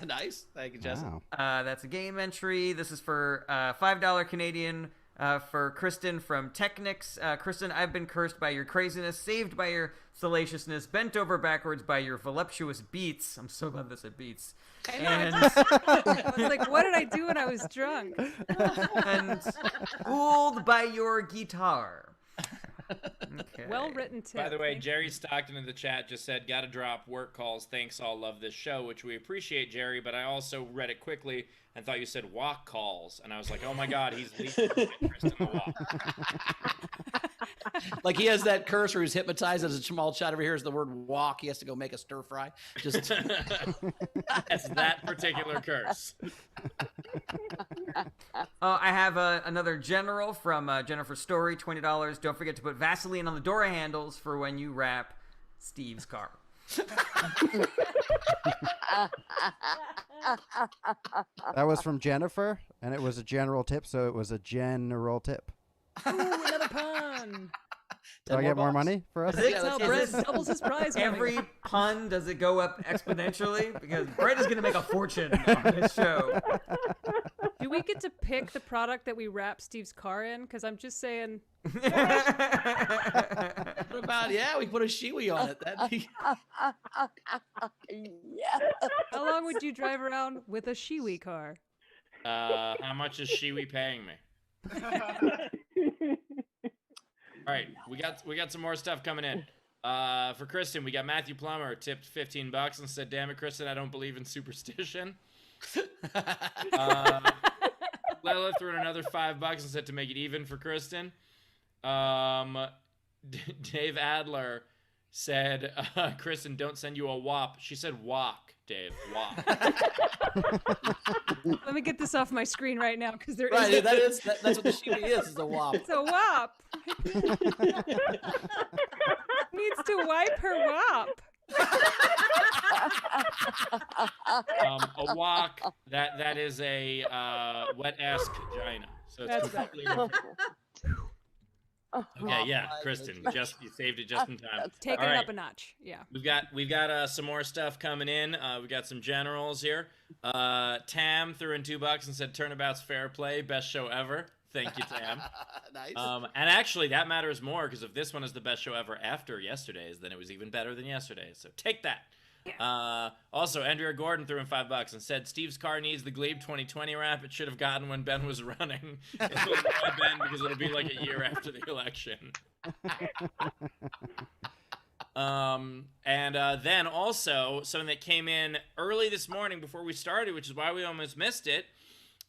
Nice. Thank you, Jessica. Wow. That's a game entry. This is for $5 Canadian For Kristin from Technics. Kristin, I've been cursed by your craziness, saved by your salaciousness, bent over backwards by your voluptuous beats. I'm so glad this said beats. I know, And, I was like, what did I do when I was drunk? and fooled by your guitar. Okay. Well written tip. By the way, Thank Jerry Stockton in the chat just said, "Gotta drop work calls. Thanks, all love this show," which we appreciate, Jerry. But I also read it quickly and thought you said walk calls, and I was like, "Oh my God, he's leaving interest in the walk." Like he has that cursor who's hypnotized as a small shot over here is the word walk. He has to go make a stir fry. Just That's that particular curse. I have another general from Jennifer Story, $20. Don't forget to put Vaseline on the door handles for when you wrap Steve's car. That was from Jennifer, and it was a general tip, so it was a general tip. Ooh, another pun. Do I get more bucks. money for us? That's how Brett doubles his prize money. Every pun, does it go up exponentially? Because Brett is going to make a fortune on this show. Do we get to pick the product that we wrap Steve's car in? Because I'm just saying. What about, we put a shiwi on it. That'd be... How long would you drive around with a Shiwi car? How much is Shiwi paying me? All right, we got some more stuff coming in. For Kristin, we got Matthew Plummer tipped $15 and said, "Damn it, Kristin, I don't believe in superstition." Lela threw in another $5 and said to make it even for Kristin. Dave Adler said, "Kristin, don't send you a wop." She said walk, Dave. Walk. Let me get this off my screen right now because there Right, is. that's what the shiwi is a wop. It's a wop. Needs to wipe her wop. A walk, that is a wet-ass vagina. So it's That's completely better. different. Okay, yeah, Kristin, you saved it just in time. Take All it right. up a notch. Yeah. We've got some more stuff coming in. We got some generals here. Tam threw in $2 and said, "Turnabout's fair play, best show ever." Thank you, Tam. Nice. And actually, that matters more because if this one is the best show ever after yesterday's, then it was even better than yesterday's. So take that. Also, Andrea Gordon threw in $5 and said, "Steve's car needs the Gleib 2020 wrap. It should have gotten when Ben was running." It'll annoy Ben because it'll be like a year after the election. Then also something that came in early this morning before we started, which is why we almost missed it,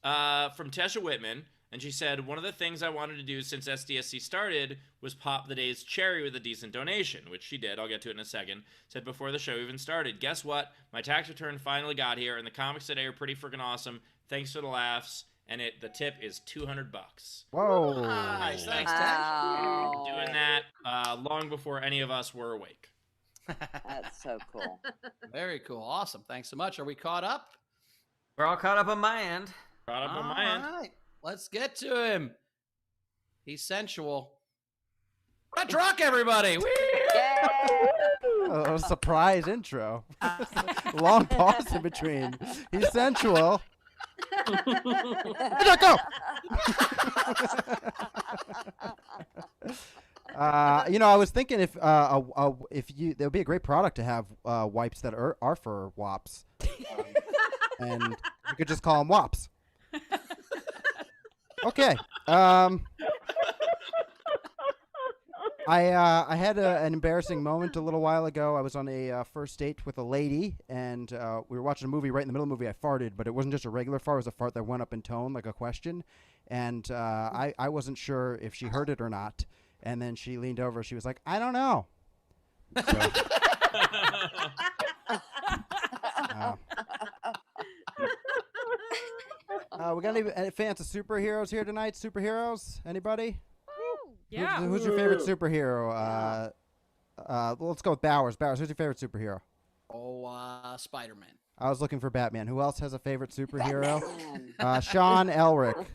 from Tesha Whitman. And she said, "One of the things I wanted to do since SDSC started was pop the day's cherry with a decent donation," which she did. I'll get to it in a second. Said before the show even started, "Guess what? My tax return finally got here, and the comics today are pretty freaking awesome. Thanks for the laughs." And the tip is $200. Whoa. Nice, thanks, Wow. Doing that long before any of us were awake. That's so cool. Very cool. Awesome. Thanks so much. Are we caught up? We're all caught up on my end. Brought up on my end. All right. Let's get to him. He's sensual. Brett Druck, everybody. A surprise intro. Long pause in between. He's sensual. Where'd go? I was thinking if there would be a great product to have wipes that are for wops, and you could just call them wops. Okay. I had an embarrassing moment a little while ago. I was on a first date with a lady, and we were watching a movie. Right in the middle of the movie, I farted, but it wasn't just a regular fart. It was a fart that went up in tone, like a question. And I wasn't sure if she heard it or not. And then she leaned over. She was like, "I don't know." So, we got any fans of superheroes here tonight? Superheroes? Anybody? Yeah. Who's your favorite superhero? Let's go with Bowers. Bowers, who's your favorite superhero? Spider-Man. I was looking for Batman. Who else has a favorite superhero? Sean Elric.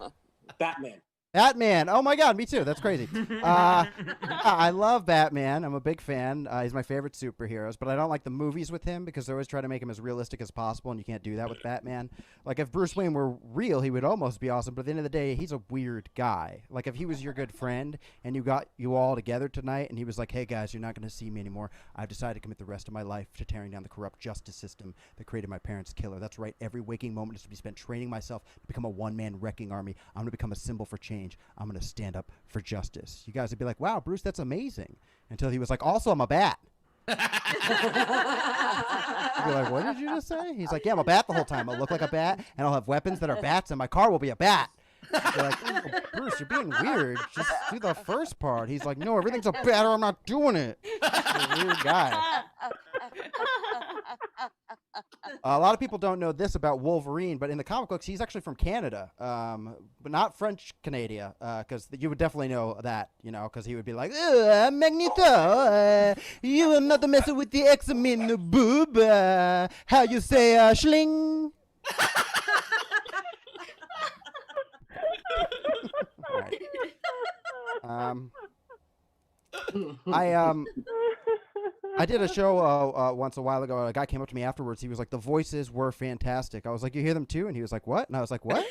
Batman. Batman. Oh my God, me too. That's crazy. I love Batman. I'm a big fan. He's my favorite superheroes, but I don't like the movies with him because they always try to make him as realistic as possible, and you can't do that with Batman. Like if Bruce Wayne were real, he would almost be awesome, but at the end of the day, he's a weird guy. Like if he was your good friend and you got you all together tonight, and he was like, "Hey guys, you're not going to see me anymore. I've decided to commit the rest of my life to tearing down the corrupt justice system that created my parents' killer. That's right. Every waking moment is to be spent training myself to become a one-man wrecking army. I'm going to become a symbol for change. I'm going to stand up for justice." You guys would be like, "Wow, Bruce, that's amazing." Until he was like, "Also, I'm a bat." You'd be like, "What did you just say?" He's like, "Yeah, I'm a bat the whole time. I'll look like a bat, and I'll have weapons that are bats, and my car will be a bat." You're like, "Oh, Bruce, you're being weird. Just do the first part." He's like, "No, everything's a bat or I'm not doing it." He's a weird guy. A lot of people don't know this about Wolverine, but in the comic books, he's actually from Canada, but not French Canada, because you would definitely know that, because he would be like, Magneto, you are not messing with the X-Men boob. How you say, schling? Right. I did a show once a while ago. A guy came up to me afterwards. He was like, "The voices were fantastic." I was like, "You hear them too?" And he was like, "What?" And I was like, "What?"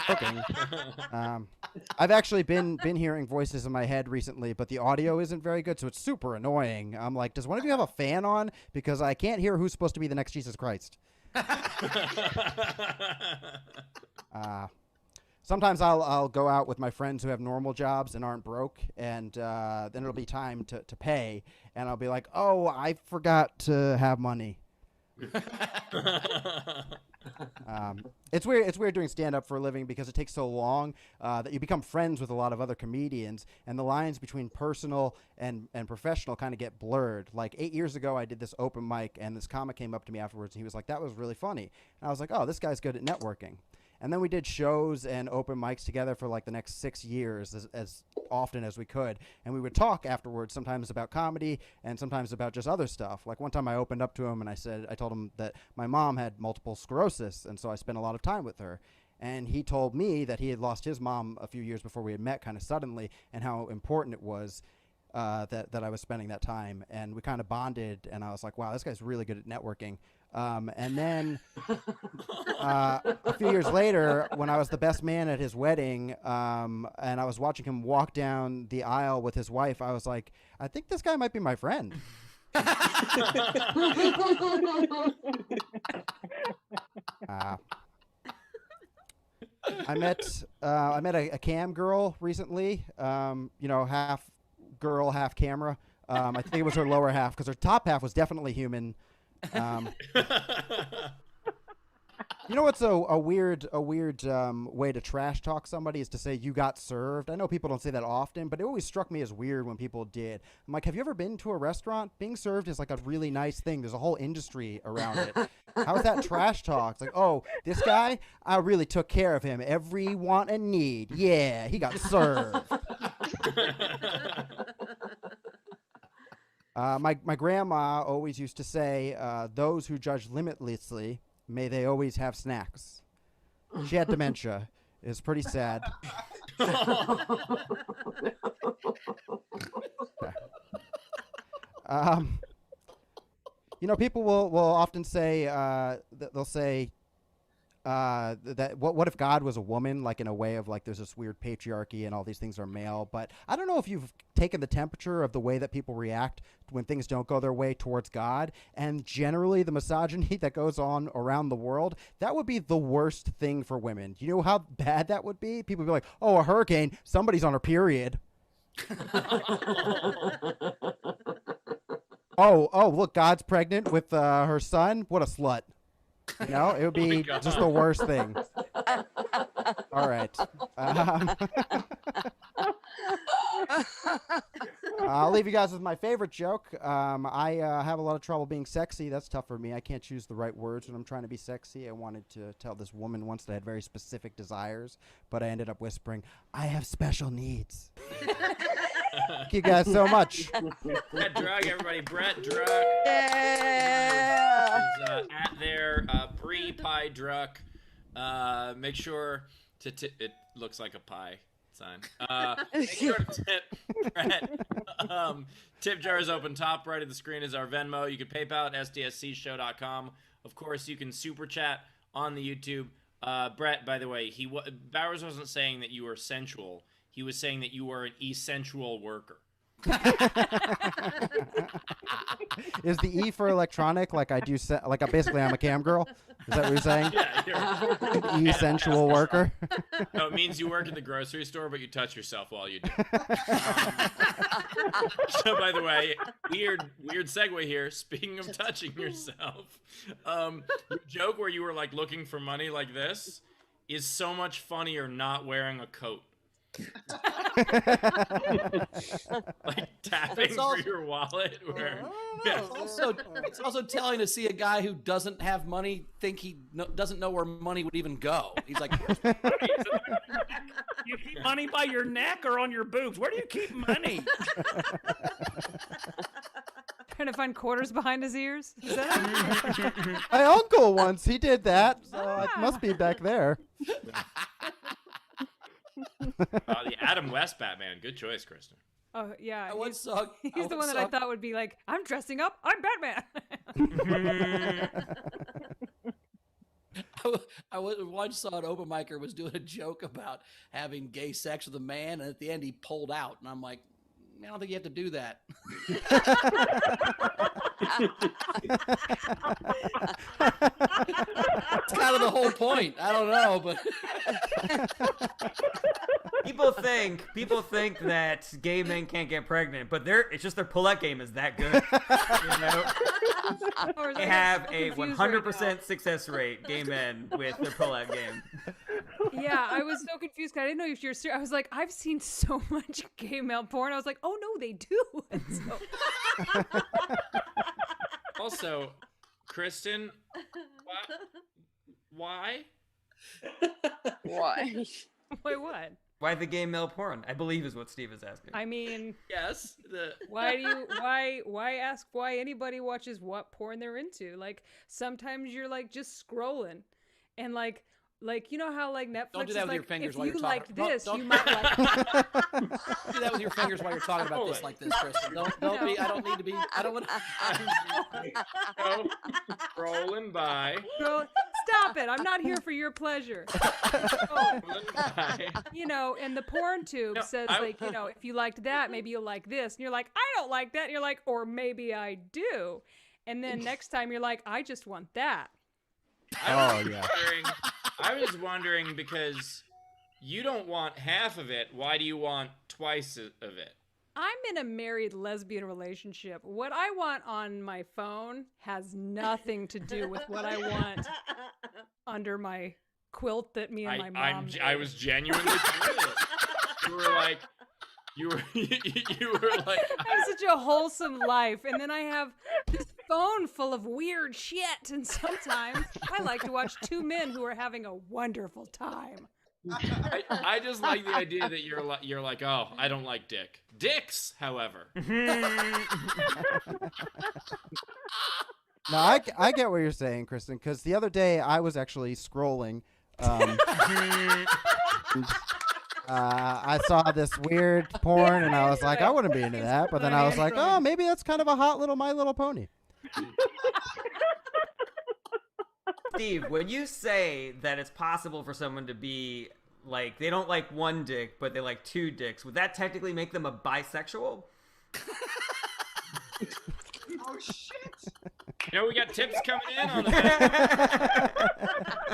Okay. I've actually been hearing voices in my head recently, but the audio isn't very good, so it's super annoying. I'm like, does one of you have a fan on? Because I can't hear who's supposed to be the next Jesus Christ. Sometimes I'll go out with my friends who have normal jobs and aren't broke, and then it'll be time to pay, and I'll be like, "Oh, I forgot to have money." It's weird. It's weird doing stand-up for a living because it takes so long that you become friends with a lot of other comedians, and the lines between personal and professional kind of get blurred. Like 8 years ago, I did this open mic, and this comic came up to me afterwards, and he was like, "That was really funny." And I was like, "Oh, this guy's good at networking." And then we did shows and open mics together for like the next 6 years as often as we could. And we would talk afterwards, sometimes about comedy and sometimes about just other stuff. Like one time I opened up to him and I told him that my mom had multiple sclerosis. And so I spent a lot of time with her. And he told me that he had lost his mom a few years before we had met kind of suddenly, and how important it was that I was spending that time. And we kind of bonded, and I was like, wow, this guy's really good at networking. And then a few years later, when I was the best man at his wedding, and I was watching him walk down the aisle with his wife, I was like, I think this guy might be my friend. I met a cam girl recently, half girl, half camera. I think it was her lower half because her top half was definitely human. You know what's a weird way to trash talk somebody is to say you got served. I know people don't say that often, but it always struck me as weird when people did. I'm like, have you ever been to a restaurant? Being served is like a really nice thing. There's a whole industry around it. How is that trash talk? It's like, oh, this guy, I really took care of him. Every want and need. Yeah, he got served. My grandma always used to say, those who judge limitlessly, may they always have snacks. She had dementia. It's pretty sad. People will often say, they'll say, that what if God was a woman, like in a way of like there's this weird patriarchy and all these things are male. But I don't know if you've taken the temperature of the way that people react when things don't go their way towards God, and generally the misogyny that goes on around the world. That would be the worst thing for women. You know how bad that would be? People would be like, oh, a hurricane, somebody's on her period. oh, look, God's pregnant with her son. What a slut. It would be just the worst thing. All right. I'll leave you guys with my favorite joke. I have a lot of trouble being sexy. That's tough for me. I can't choose the right words when I'm trying to be sexy. I wanted to tell this woman once that I had very specific desires, but I ended up whispering, I have special needs. Thank you guys so much. Brett Druck, everybody. Brett Druck. Yeah. Is at their Brie Pie Druck. Make sure to it looks like a pie. sign. Make sure to tip Brett. Tip jar is open top right of the screen is our Venmo. You can PayPal at sdscshow.com. Of course, you can super chat on the YouTube. Brett, by the way, Bowers wasn't saying that you were sensual. He was saying that you were an essential worker. Is the E for electronic? Like I do, basically I'm a cam girl. Is that what you're saying? Yeah, you're An essential worker. No, it means you work at the grocery store, but you touch yourself while you do. So, by the way, weird segue here. Speaking of touching yourself, your joke where you were like looking for money like this is so much funnier not wearing a coat. Like tapping for your wallet. It's also telling to see a guy who doesn't have money think he doesn't know where money would even go. He's like, you keep money by your neck or on your boobs? Where do you keep money? Trying to find quarters behind his ears. Is that it? My uncle once he did that, so it must be back there. The Adam West Batman. Good choice, Kristin. Oh yeah, I once saw. he's the one that I thought would be like, I'm dressing up. I'm Batman. I once saw an open micer was doing a joke about having gay sex with a man, and at the end he pulled out, and I'm like, I don't think you have to do that. It's kind of the whole point. I don't know, but People think that gay men can't get pregnant, but it's just their pull-out game is that good. You know? They have a 100% success rate, gay men, with their pull-out game. Yeah, I was so confused because I didn't know if you're serious. I was like, I've seen so much gay male porn. I was like, oh no, they do. And so... Also, Kristin, why? Why? Wait, what? Why the gay male porn? I believe is what Steve is asking. I mean, Yes. why ask why anybody watches what porn they're into? Like sometimes you're like just scrolling, and like you know how like Netflix Don't do that is with your like, fingers if while you you're like talking. this, Don't- you might like. do that with your fingers while you're talking about this like this, Kristin. Don't be. I don't need to be. I don't want. Scrolling by. Girl, stop it! I'm not here for your pleasure. Scrolling by. You know, and the porn tube No, says like, you know, if you liked that, maybe you'll like this, and you're like, I don't like that, and you're like, or maybe I do, and then next time you're like, I just want that. Oh yeah. I was wondering because you don't want half of it. Why do you want twice of it? I'm in a married lesbian relationship. What I want on my phone has nothing to do with what I want under my quilt that me and my mom made. I was genuinely curious. You were like, you were like. I have such a wholesome life, and then I have this phone full of weird shit, and sometimes I like to watch two men who are having a wonderful time. I just like the idea that you're like, oh, I don't like dick. Dicks, however. No, I get what you're saying, Kristin, because the other day I was actually scrolling. I saw this weird porn, and I was like, I wouldn't be into that. But then I was like, oh, maybe that's kind of a hot little My Little Pony. Steve, when you say that it's possible for someone to be like, they don't like one dick, but they like two dicks, would that technically make them a bisexual? Oh shit! You know, we got tips coming in on that.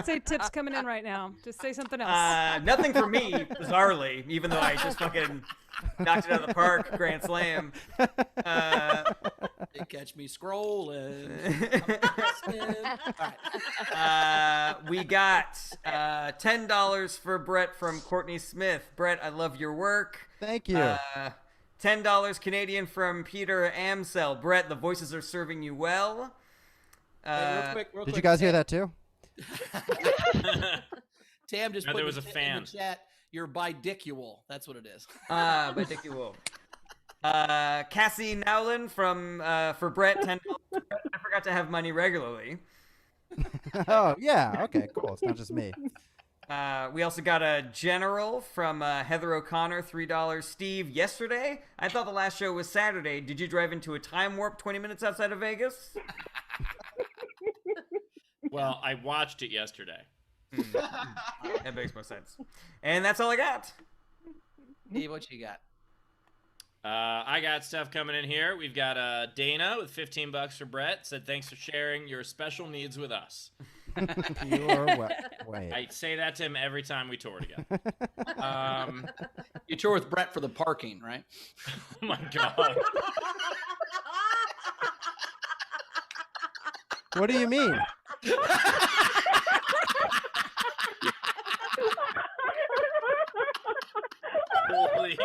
Say tips coming in right now. Just say something else. Nothing for me, bizarrely, even though I just fucking knocked it out of the park, grand slam. They catch me scrolling. All right. We got $10 for Brett from Courtney Smith. Brett, I love your work. Thank you. $10 Canadian from Peter Amsel. Brett, the voices are serving you well. Real quick, Did you guys hear that too? Tam just No, put there was a in fan. the chat. You're bidicual. That's what it is. Bidicual. Cassie Nowlin from for Brett, $10. I forgot to have money regularly. Oh yeah. Okay. Cool. It's not just me. We also got a general from Heather O'Connor, $3. Steve, yesterday? I thought the last show was Saturday. Did you drive into a time warp 20 minutes outside of Vegas? Well, I watched it yesterday. That makes more sense. And that's all I got. Steve, what you got? I got stuff coming in here. We've got Dana with $15 for Brett. Said, thanks for sharing your special needs with us. Wait. I say that to him every time we tour together. You tour with Brett for the parking, right? Oh my God. What do you mean? Holy.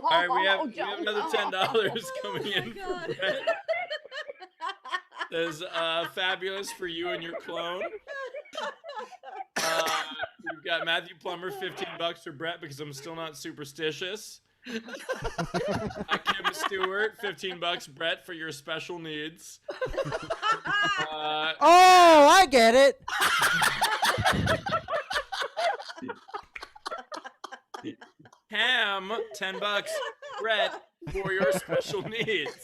All right, we have another $10 coming in. For Brett. There's fabulous for you and your clone. We've got Matthew Plummer, $15 for Brett because I'm still not superstitious. Kim Stewart, $15 Brett for your special needs. Oh, I get it. Cam, $10 Brett for your special needs.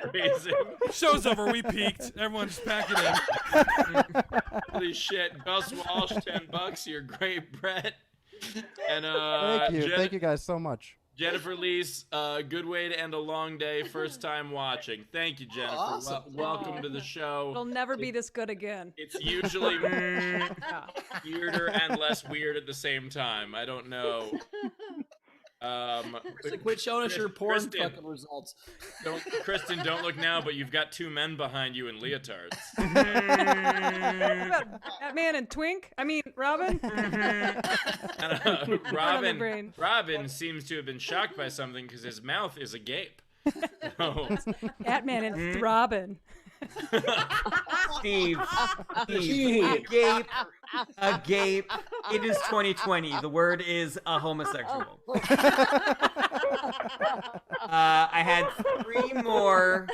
Amazing. Show's over. We peaked. Everyone's packing in. Holy shit. Gus Walsh, $10. You're great, Brett. And Thank you guys so much. Jennifer Leese, good way to end a long day. First time watching. Thank you, Jennifer. Awesome. Welcome to the show. It'll never be this good again. It's usually weirder and less weird at the same time. I don't know. Quit showing us your porn Kristin. fucking results. Kristin, don't look now, but you've got two men behind you in leotards. Batman and Twink? I mean, Robin? Robin seems to have been shocked by something because his mouth is agape. Oh. Batman and Throbbin. Steve, agape. It is 2020. The word is a homosexual. I had 3 more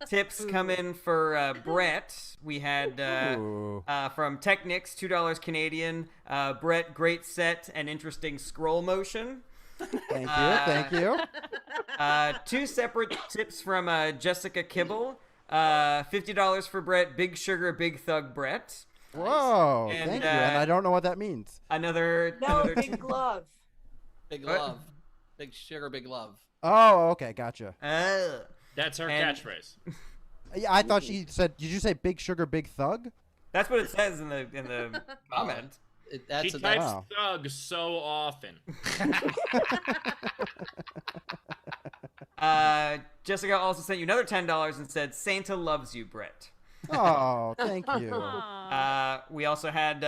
tips come in for Brett. We had from Technics, $2 Canadian. Brett, great set and interesting scroll motion. Thank you. 2 separate tips from Jessica Kibble. $50 for Brett. Big Sugar, Big Thug Brett. Whoa, And, thank you. And I don't know what that means. Another Big glove. Big love. Big sugar, big love. Oh, okay, gotcha. That's her And- catchphrase. Yeah, I thought she said. Did you say Big Sugar, Big Thug? That's what it says in the comment. She types thug so often. Jessica also sent you another $10 and said, Santa loves you, Brett. Oh, thank you. We also had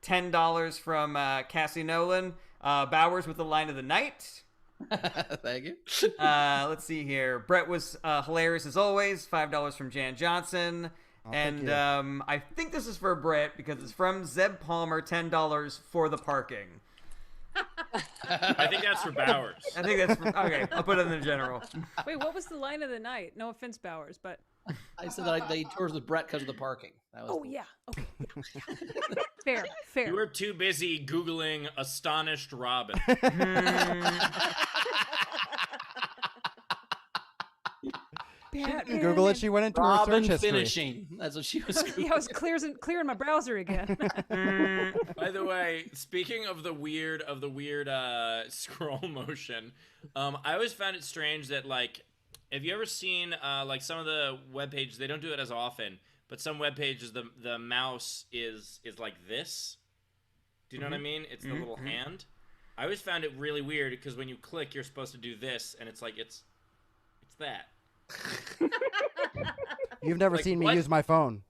$10 from Cassie Nolan. Bowers with the line of the night. Thank you. Let's see here. Brett was hilarious as always. $5 from Jan Johnson. And I think this is for Brett because it's from Zeb Palmer, $10 for the parking. I think that's for Bowers. I think that's for, okay. I'll put it in the general. Wait, what was the line of the night? No offense, Bowers, but I said that they tours with Brett because of the parking. That was yeah, okay, yeah. Fair. You were too busy Googling astonished Robin. Google it. She went into her Robin search history. finishing. That's what she was. Yeah, I was clearing my browser again. By the way, speaking of the weird scroll motion, I always found it strange that have you ever seen like some of the web pages? They don't do it as often, but some web pages the mouse is like this. Do you know what I mean? It's the little hand. I always found it really weird because when you click, you're supposed to do this, and it's like it's that. You've never seen me use my phone.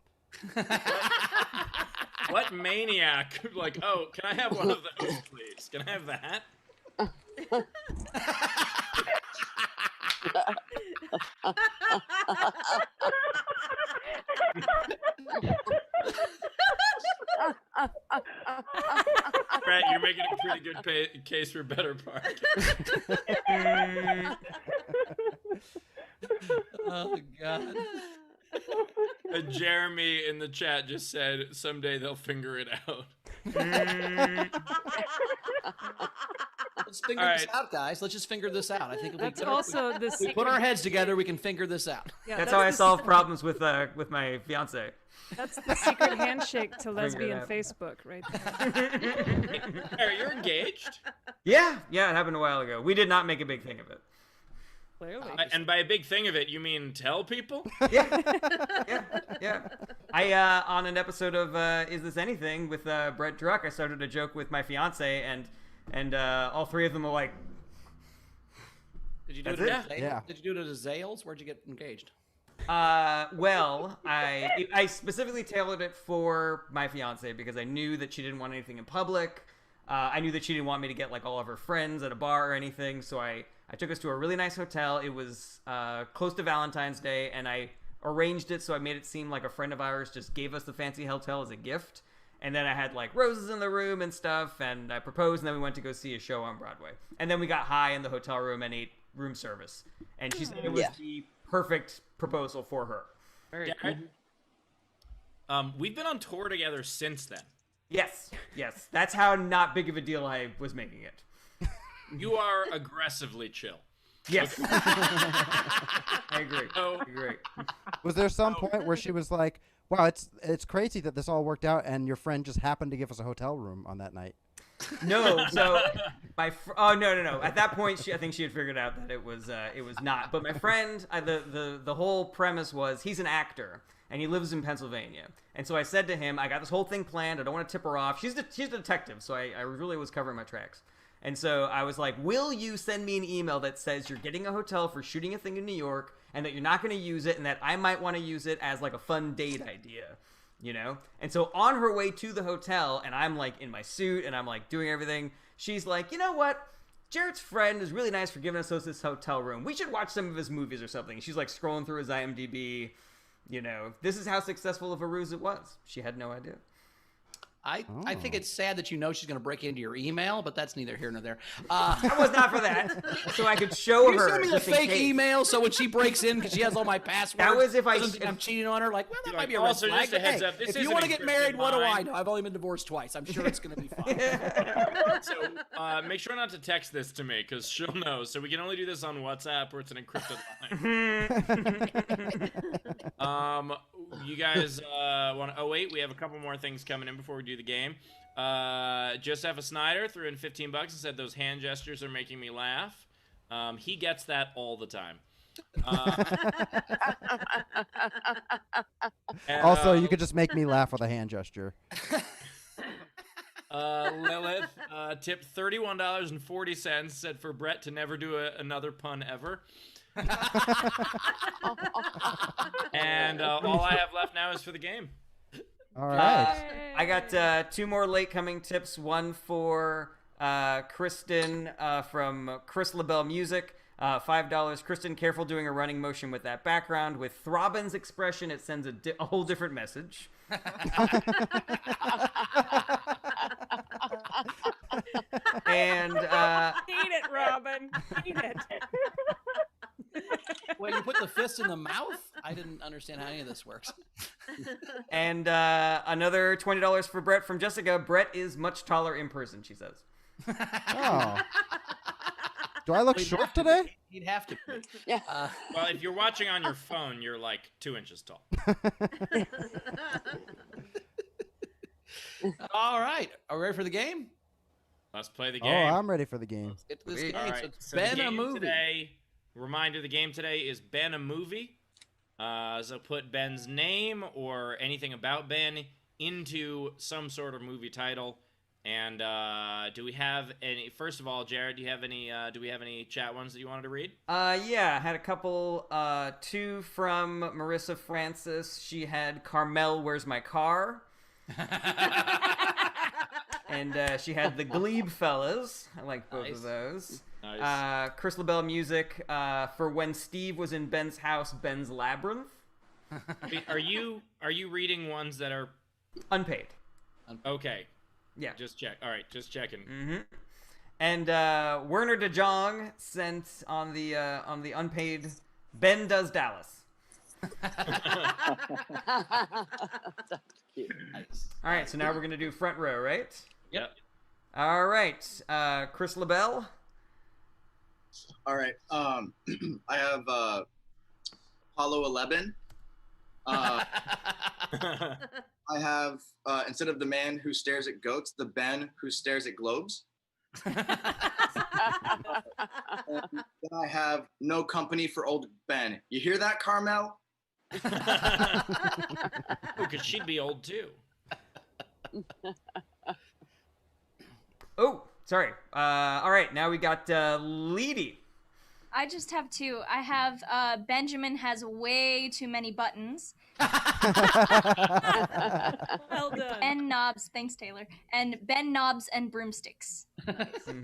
What maniac? Like, oh, can I have one of those, please? Can I have that? good case for better part. Oh God. Jeremy in the chat just said, someday they'll figure it out. Let's figure this out, guys. Let's just figure this out. I think if That's we also the we secret. put our heads together, we can figure this out. Yeah, That's how I the solve problems with my fiance. That's the secret handshake to lesbian out. Facebook, right there. Harry, you're engaged? Yeah, it happened a while ago. We did not make a big thing of it. Clearly. And by a big thing of it, you mean tell people? Yeah. I on an episode of Is This Anything with Brett Druck, I started a joke with my fiance, and all three of them were like, Did you do it? That's At Yeah. Did you do it at Zales? Where'd you get engaged? well, I specifically tailored it for my fiance because I knew that she didn't want anything in public. I knew that she didn't want me to get like all of her friends at a bar or anything, so I took us to a really nice hotel. It was close to Valentine's Day, and I arranged it so I made it seem like a friend of ours just gave us the fancy hotel as a gift. And then I had like roses in the room and stuff, and I proposed, and then we went to go see a show on Broadway. And then we got high in the hotel room and ate room service. And she said it was the perfect proposal for her. Very Yeah, we've been on tour together since then. Yes. That's how not big of a deal I was making it. You are aggressively chill. Yes. I agree. Oh. I agree. Was there some point where she was like, "Wow, it's crazy that this all worked out, and your friend just happened to give us a hotel room on that night"? No, so no. At that point, I think she had figured out that it was not. But my friend, the whole premise was he's an actor and he lives in Pennsylvania, and so I said to him, I got this whole thing planned. I don't want to tip her off. She's a detective, so I really was covering my tracks. And so I was like, will you send me an email that says you're getting a hotel for shooting a thing in New York and that you're not going to use it and that I might want to use it as like a fun date idea, you know? And so on her way to the hotel, and I'm like in my suit and I'm like doing everything, she's like, you know what? Jarrett's friend is really nice for giving us this hotel room. We should watch some of his movies or something. She's like scrolling through his IMDb, you know. This is how successful of a ruse it was. She had no idea. I think it's sad that you know she's going to break into your email, but that's neither here nor there. That was not for that. So I could show You her. send me a just in fake case. email so when she breaks in because she has all my passwords. That was if I doesn't think I'm cheating on her. Like, well, that You're might like, be a red also, flag. just a But heads hey, up, this if you isn't want to a get married, encrypted what do I line. know? I've only been divorced twice. I'm sure it's going to be fine. So make sure not to text this to me because she'll know. So we can only do this on WhatsApp or it's an encrypted line. You guys want to? Oh wait, we have a couple more things coming in before we do the game. Joseph Snyder threw in $15 and said those hand gestures are making me laugh. He gets that all the time. Also, you could just make me laugh with a hand gesture. Lilith tipped $31.40, said for Brett to never do another pun ever. And all I have left now is for the game. All right. I got two more late coming tips. One for Kristin from Chris LaBelle Music. $5. Kristin, careful doing a running motion with that background. With Throbbin's expression, it sends a whole different message. And Eat it, Robin. Eat it. Wait, you put the fist in the mouth? I didn't understand how any of this works. and another $20 for Brett from Jessica. Brett is much taller in person, she says. Oh. Do I look short today? He'd have to be. Yeah. Well, if you're watching on your phone, you're like 2 inches tall. All right. Are we ready for the game? Let's play the Oh, game. I'm ready for the game. Let's get to this Sweet. game. All So right, it's so the been a game movie. today. Reminder: the game today is Ben a movie. So put Ben's name or anything about Ben into some sort of movie title. And do we have any? First of all, Jared, do you have any? Do we have any chat ones that you wanted to read? Yeah, I had a couple. Two from Marissa Francis. She had Carmel, Where's My Car? And she had the Gleib fellas. I like both Nice. of those. Nice. Chris LaBelle Music for When Steve Was in Ben's House, Ben's Labyrinth. Are you reading ones that are Unpaid. okay? Yeah. Just check. All right, just checking. Mm-hmm. And Werner de Jong sent on the unpaid Ben Does Dallas. That's cute. Nice. All right, so now we're gonna do front row, right? Yep. All right, Chris LaBelle. All right. I have Apollo 11. I have instead of the man who stares at goats, the Ben who stares at globes. And then I have no company for old Ben. You hear that, Carmel? Because she'd be old too. Oh, sorry. All right, now we got Leedy. I just have two. I have Benjamin has way too many buttons. Well done. Ben Knobs, thanks Taylor. And Ben Knobs and broomsticks.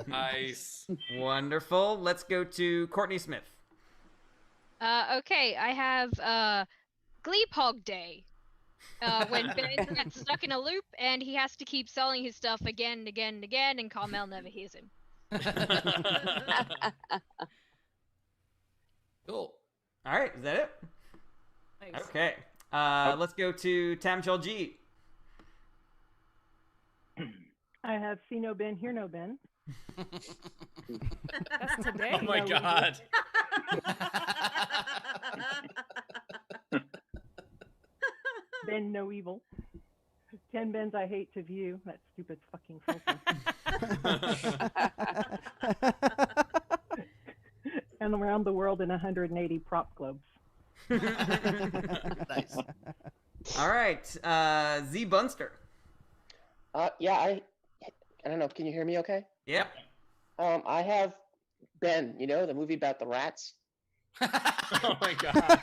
Nice. Wonderful. Let's go to Courtney Smith. Okay, I have Gleib Hog Day. When Ben gets stuck in a loop and he has to keep selling his stuff again and again and again, and Carmel never hears him. Cool. All right, is that it? Nice. Okay. Let's go to Tam Chalji. I have see no Ben, hear no Ben. That's today. Oh my god. Ben no evil. 10 Bens I hate to view. That stupid fucking filter. And around the world in 180 prop globes. Nice. All right, Z Bunster. Yeah, I don't know. Can you hear me okay? Yep. I have Ben, you know, the movie about the rats. Oh my god.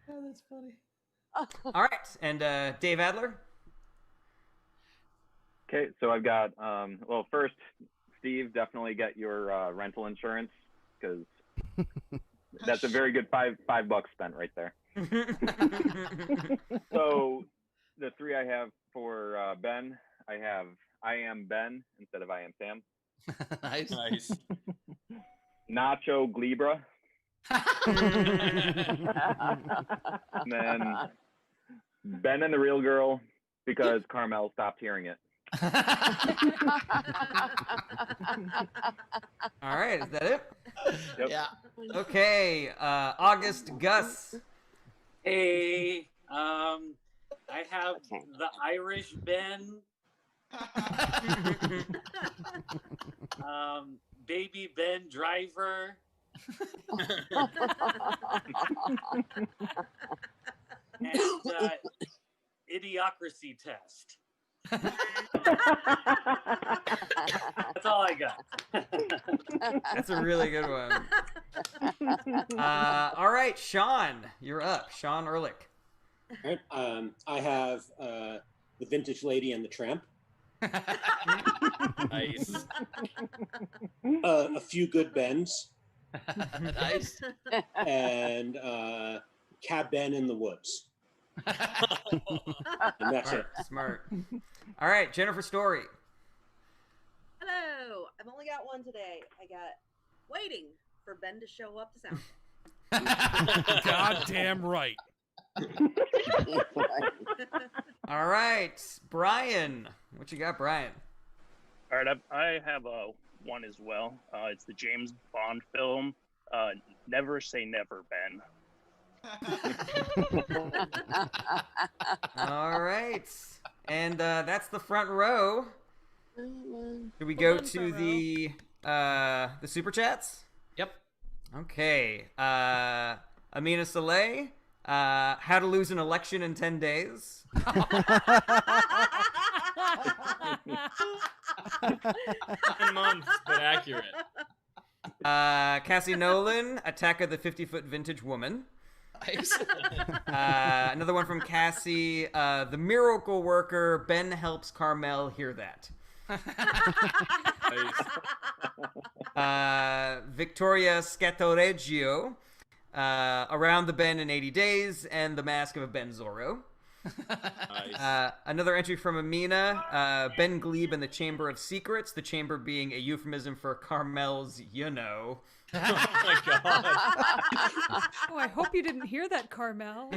Oh, that's funny. All right, and Dave Adler. Okay, so I've got, well, first, Steve, definitely get your rental insurance, because that's a very good $5 spent right there. So the three I have for Ben, I have I am Ben instead of I am Sam. Nice. Nice. Nacho Glibra. And then Ben and the Real Girl, because Carmel stopped hearing it. All right, is that it? Yep. Yeah. Okay, August Gus. Hey, I have the Irish Ben, Baby Ben Driver, and Idiocracy Test. That's all I got. That's a really good one. All right, Sean, you're up. Sean Ehrlich. All right, I have the Vintage Lady and the Tramp. Nice. A few good Bens. Nice. And Cab Ben in the Woods. And that's it. Smart. All right, Jennifer Story. Hello. I've only got one today. I got waiting for Ben to show up to sound. Goddamn right. All right, Brian. What you got, Brian? All right, I have one as well. It's the James Bond film, Never Say Never, Ben. All right, and that's the front row. Do we go to the super chats? Yep. Okay. Amina Saleh, how to lose an election in 10 days. 10 months, but accurate. Cassie Nolan, Attack of the 50-Foot Vintage Woman. Nice. Another one from Cassie, The Miracle Worker, Ben helps Carmel hear that. Victoria Scatoreggio, Around the Bend in 80 Days, and The Mask of Ben Zorro. Nice. Another entry from Amina, Ben Gleib and the Chamber of Secrets, the chamber being a euphemism for Carmel's you know. Oh my god. Oh, I hope you didn't hear that, Carmel.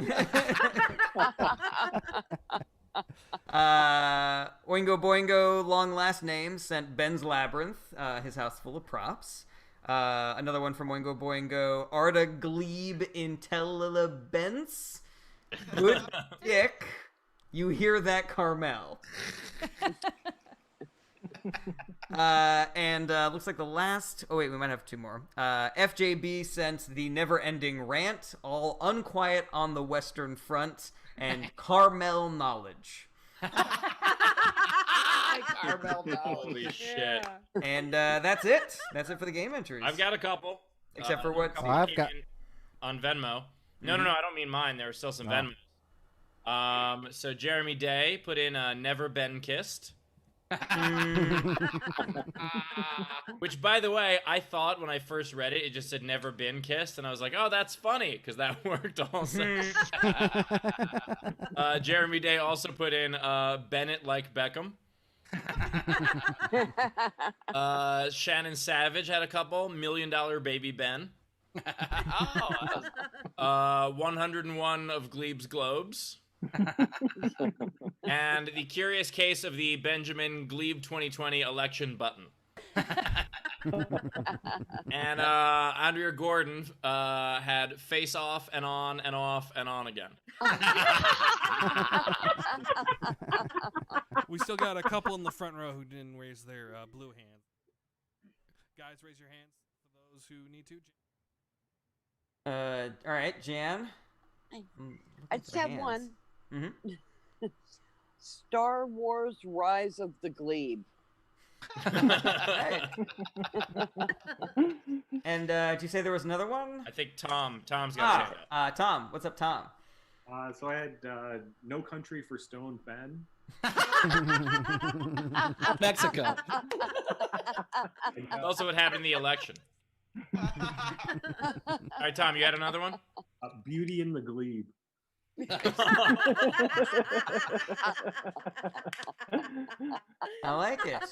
Oingo Boingo, long last name, sent Ben's Labyrinth, his house full of props. Another one from Oingo Boingo, Arda Gleib Intelligence. Good dick. You hear that, Carmel. And looks like the last... Oh, wait, we might have two more. FJB sent the never-ending rant, all unquiet on the Western Front, and Carmel knowledge. Carmel knowledge. Holy shit. And that's it. That's it for the game entries. I've got a couple. Except for what... I've got... On Venmo. No, I don't mean mine. There were still some Venmos. So Jeremy Day put in Never Been Kissed. Which, by the way, I thought when I first read it, it just said never been kissed, and I was like, oh, that's funny, because that worked also. Jeremy Day also put in Bennett like Beckham. Shannon Savage had a couple. $1 Million Baby Ben. 101 of Gleib's Globes. And the curious case of the Benjamin Gleib 2020 election button. And Andrea Gordon had face off and on and off and on again. We still got a couple in the front row who didn't raise their blue hand. Guys, raise your hands for those who need to. All right, Jan. I just have one. Mm-hmm. Star Wars: Rise of the Gleib. And did you say there was another one? I think Tom's got to say that. Tom, what's up, Tom? So I had No Country for Stone Ben. Mexico. Also what happened in the election. All right, Tom, you had another one? Beauty in the Gleib. I like it.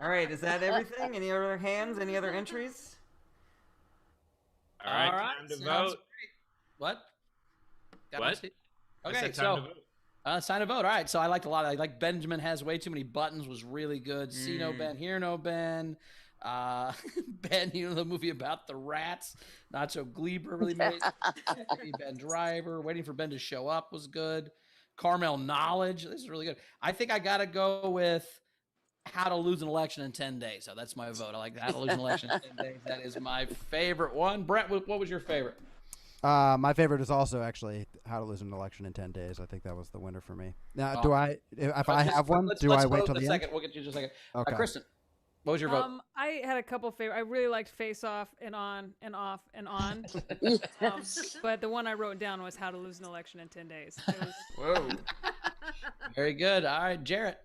All right, is that everything? Any other hands? Any other entries? All right, time to vote. What? What? Okay, so it's time to vote. All right, so I liked a lot. I like Benjamin Has Way Too Many Buttons was really good. See No Ben, Hear No Ben. Ben, you know, the movie about the rats. Nacho Gleber really made Ben Driver. Waiting for Ben to Show Up was good. Carmel Knowledge. This is really good. I think I got to go with How to Lose an Election in 10 Days. So that's my vote. I like How to Lose an Election in 10 Days. That is my favorite one. Brett, what was your favorite? My favorite is also actually How to Lose an Election in 10 Days. I think that was the winner for me. Now, do I, if I have one, do I wait till the end? We'll get you in just a second. Okay. Kristen, what was your vote? I had a couple favorite. I really liked Face Off and On and Off and On. But the one I wrote down was How to Lose an Election in 10 Days. It was... Whoa. Very good. All right, Jarrett.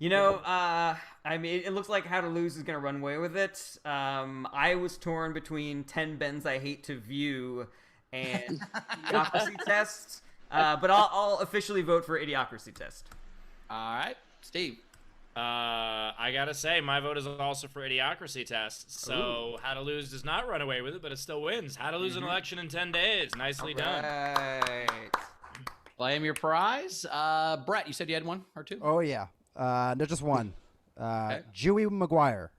You know, I mean, it looks like How to Lose is going to run away with it. I was torn between 10 Bens I Hate to View and Idiocracy Test. But I'll officially vote for Idiocracy Test. All right, Steve. I gotta say, my vote is also for Idiocracy Test. So How to Lose does not run away with it, but it still wins. How to Lose an Election in 10 Days. Nicely done. Claim your prize. Brett, you said you had one or two? Oh, yeah. No, just one. Jewy Maguire.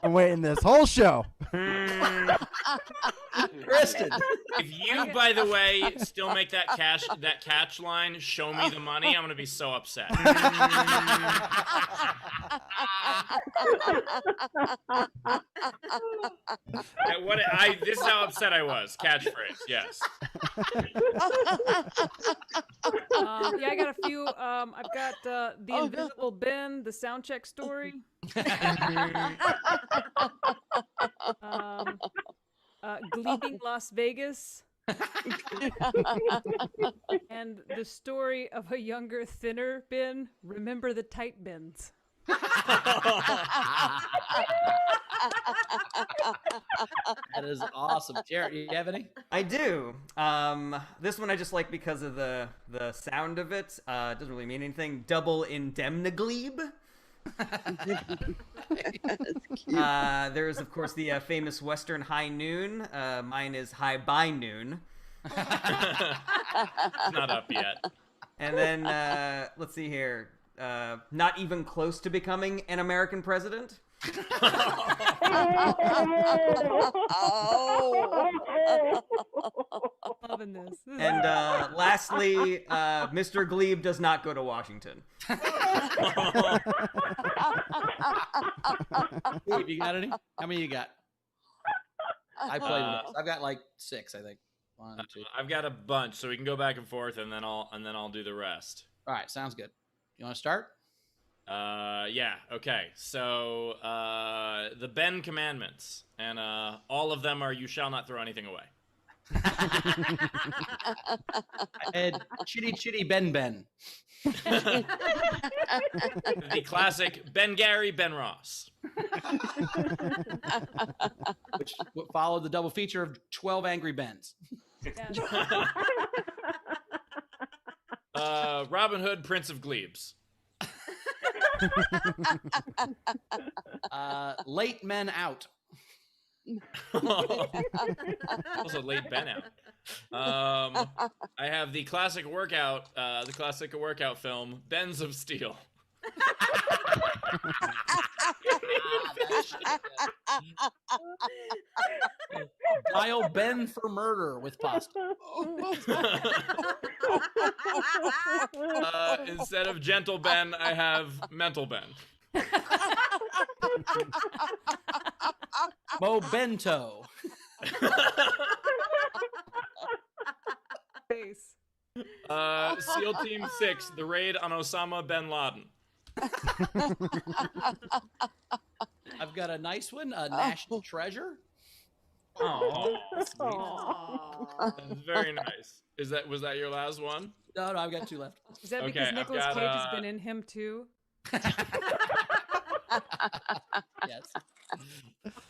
I'm waiting this whole show. Kristen. If you, by the way, still make that catch line, show me the money, I'm gonna be so upset. This is how upset I was. Catchphrase, yes. Yeah, I got a few. I've got The Invisible Ben, The Soundcheck Story. Gleeping Las Vegas. And the story of a younger, thinner Ben. Remember the tight bins. That is awesome. Jared, you have any? I do. This one I just like because of the sound of it. It doesn't really mean anything. Double indemnigleeb. There's of course the famous Western high noon. Mine is high by noon. It's not up yet. And then let's see here. Not even close to becoming an American president. Loving this. And lastly, Mr. Gleib does not go to Washington. Steve, you got any? How many you got? I played with I've got like 6, I think. 1, 2. I've got a bunch, so we can go back and forth, and then I'll do the rest. All right, sounds good. You want to start? Yeah. Okay. So the Ben commandments, and all of them are: you shall not throw anything away. And chitty chitty Ben Ben. The classic Ben Gary, Ben Ross. Which followed the double feature of 12 Angry Bens. Robin Hood, Prince of Glebes. Late Men Out. Also late Ben out. I have the classic workout film, Bens of Steel. Dial Ben for murder with pasta. Instead of gentle Ben, I have mental Ben. Mo Bento. Face. SEAL Team 6, the raid on Osama bin Laden. I've got a nice one, National Treasure. Oh, that's very nice. Was that your last one? No, I've got 2 left. Is that because Nicolas Cage has been in him too? Yes.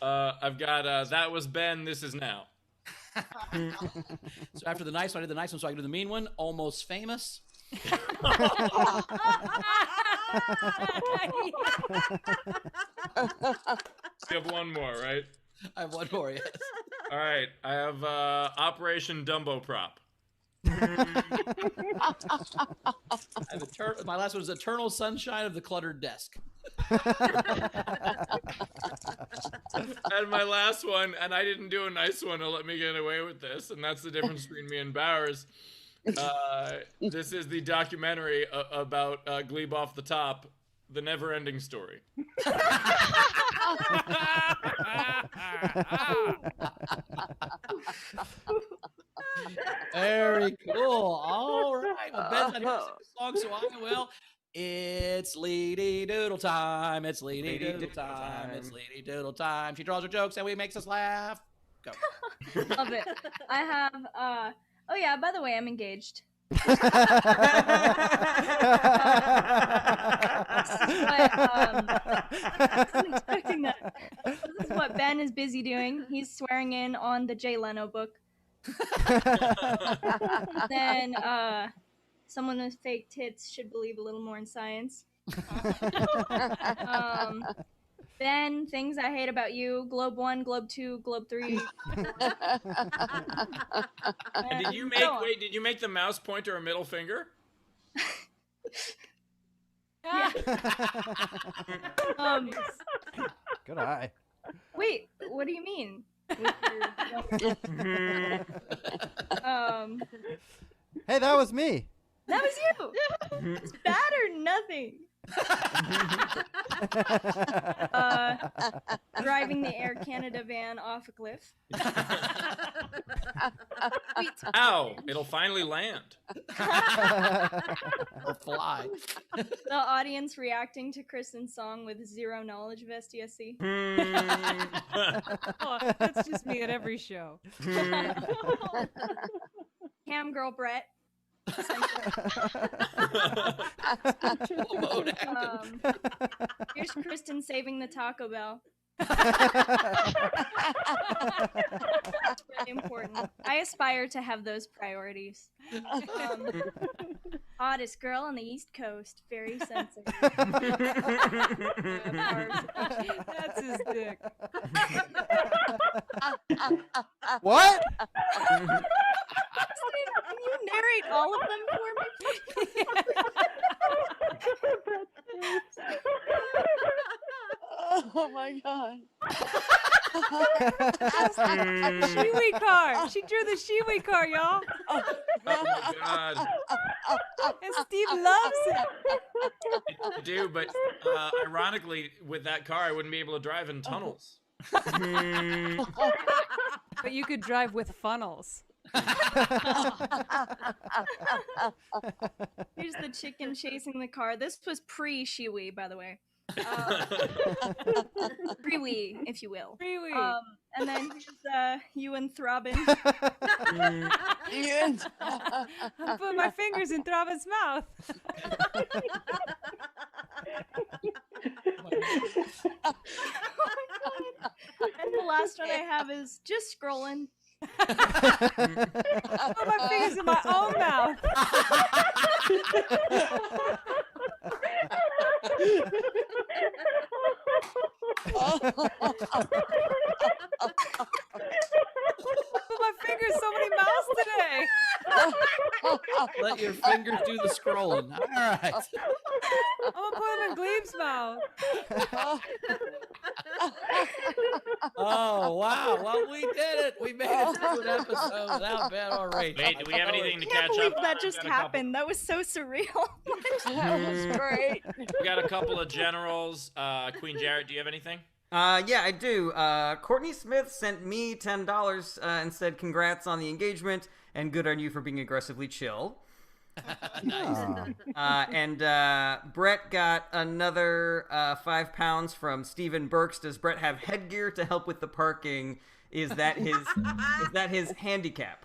I've got that was Ben, this is now. So after the nice one, I did the nice one, so I can do the mean one. Almost Famous. You have one more, right? I have one more, yes. All right, I have Operation Dumbo Prop. My last one is Eternal Sunshine of the Cluttered Desk. And my last one, and I didn't do a nice one to let me get away with this, and that's the difference between me and Bowers. This is the documentary about Gleib Off the Top, The Never-Ending Story. Very cool. All right. Well, Ben's not here to sing the song, so I will. It's Leedy Doodle time. It's Leedy Doodle time. It's Leedy Doodle time. She draws her jokes and we makes us laugh. Go. Love it. I have, oh yeah, by the way, I'm engaged. But, I wasn't expecting that. This is what Ben is busy doing. He's swearing in on the Jay Leno book. Then, someone with fake tits should believe a little more in science. Ben, things I hate about you. Globe 1, Globe 2, Globe 3. And did you make the mouse pointer a middle finger? Yeah. Good eye. Wait, what do you mean? Hey, that was me. That was you. It's bad or nothing. Driving the Air Canada van off a cliff. Ow! It'll finally land. Or fly. The audience reacting to Kristin's song with zero knowledge of SDSC. Oh, that's just me at every show. Cam girl Brett. Here's Kristin saving the Taco Bell. That's really important. I aspire to have those priorities. Hottest girl on the East Coast. Very sensitive. That's his dick. What? Can you narrate all of them for me? Oh my god. Shiwi car. She drew the Shiwi car, y'all. Oh my god. And Steve loves it. I do, but ironically, with that car, I wouldn't be able to drive in tunnels. But you could drive with funnels. Here's the chicken chasing the car. This was pre-Shiwi, by the way. Pre-wee, if you will. Pre-wee. And then here's Ewan Throbbing. I put my fingers in Throbbin's mouth. And the last one I have is just scrolling. I put my fingers in my own mouth. Put my fingers so many mouths today. Let your fingers do the scrolling. All right. I'm gonna put them in Gleib's mouth. Oh, wow. Well, we did it. We made it through an episode without bad or rate. Wait, do we have anything to I can't catch believe up? that just happened. That was so surreal. That was great. We got a couple of generals. Queen Jarrett, do you have anything? Yeah, I do. Courtney Smith sent me $10 and said congrats on the engagement and good on you for being aggressively chill. Nice. And Brett got another £5 from Stephen Burks. Does Brett have headgear to help with the parking? Is that his handicap?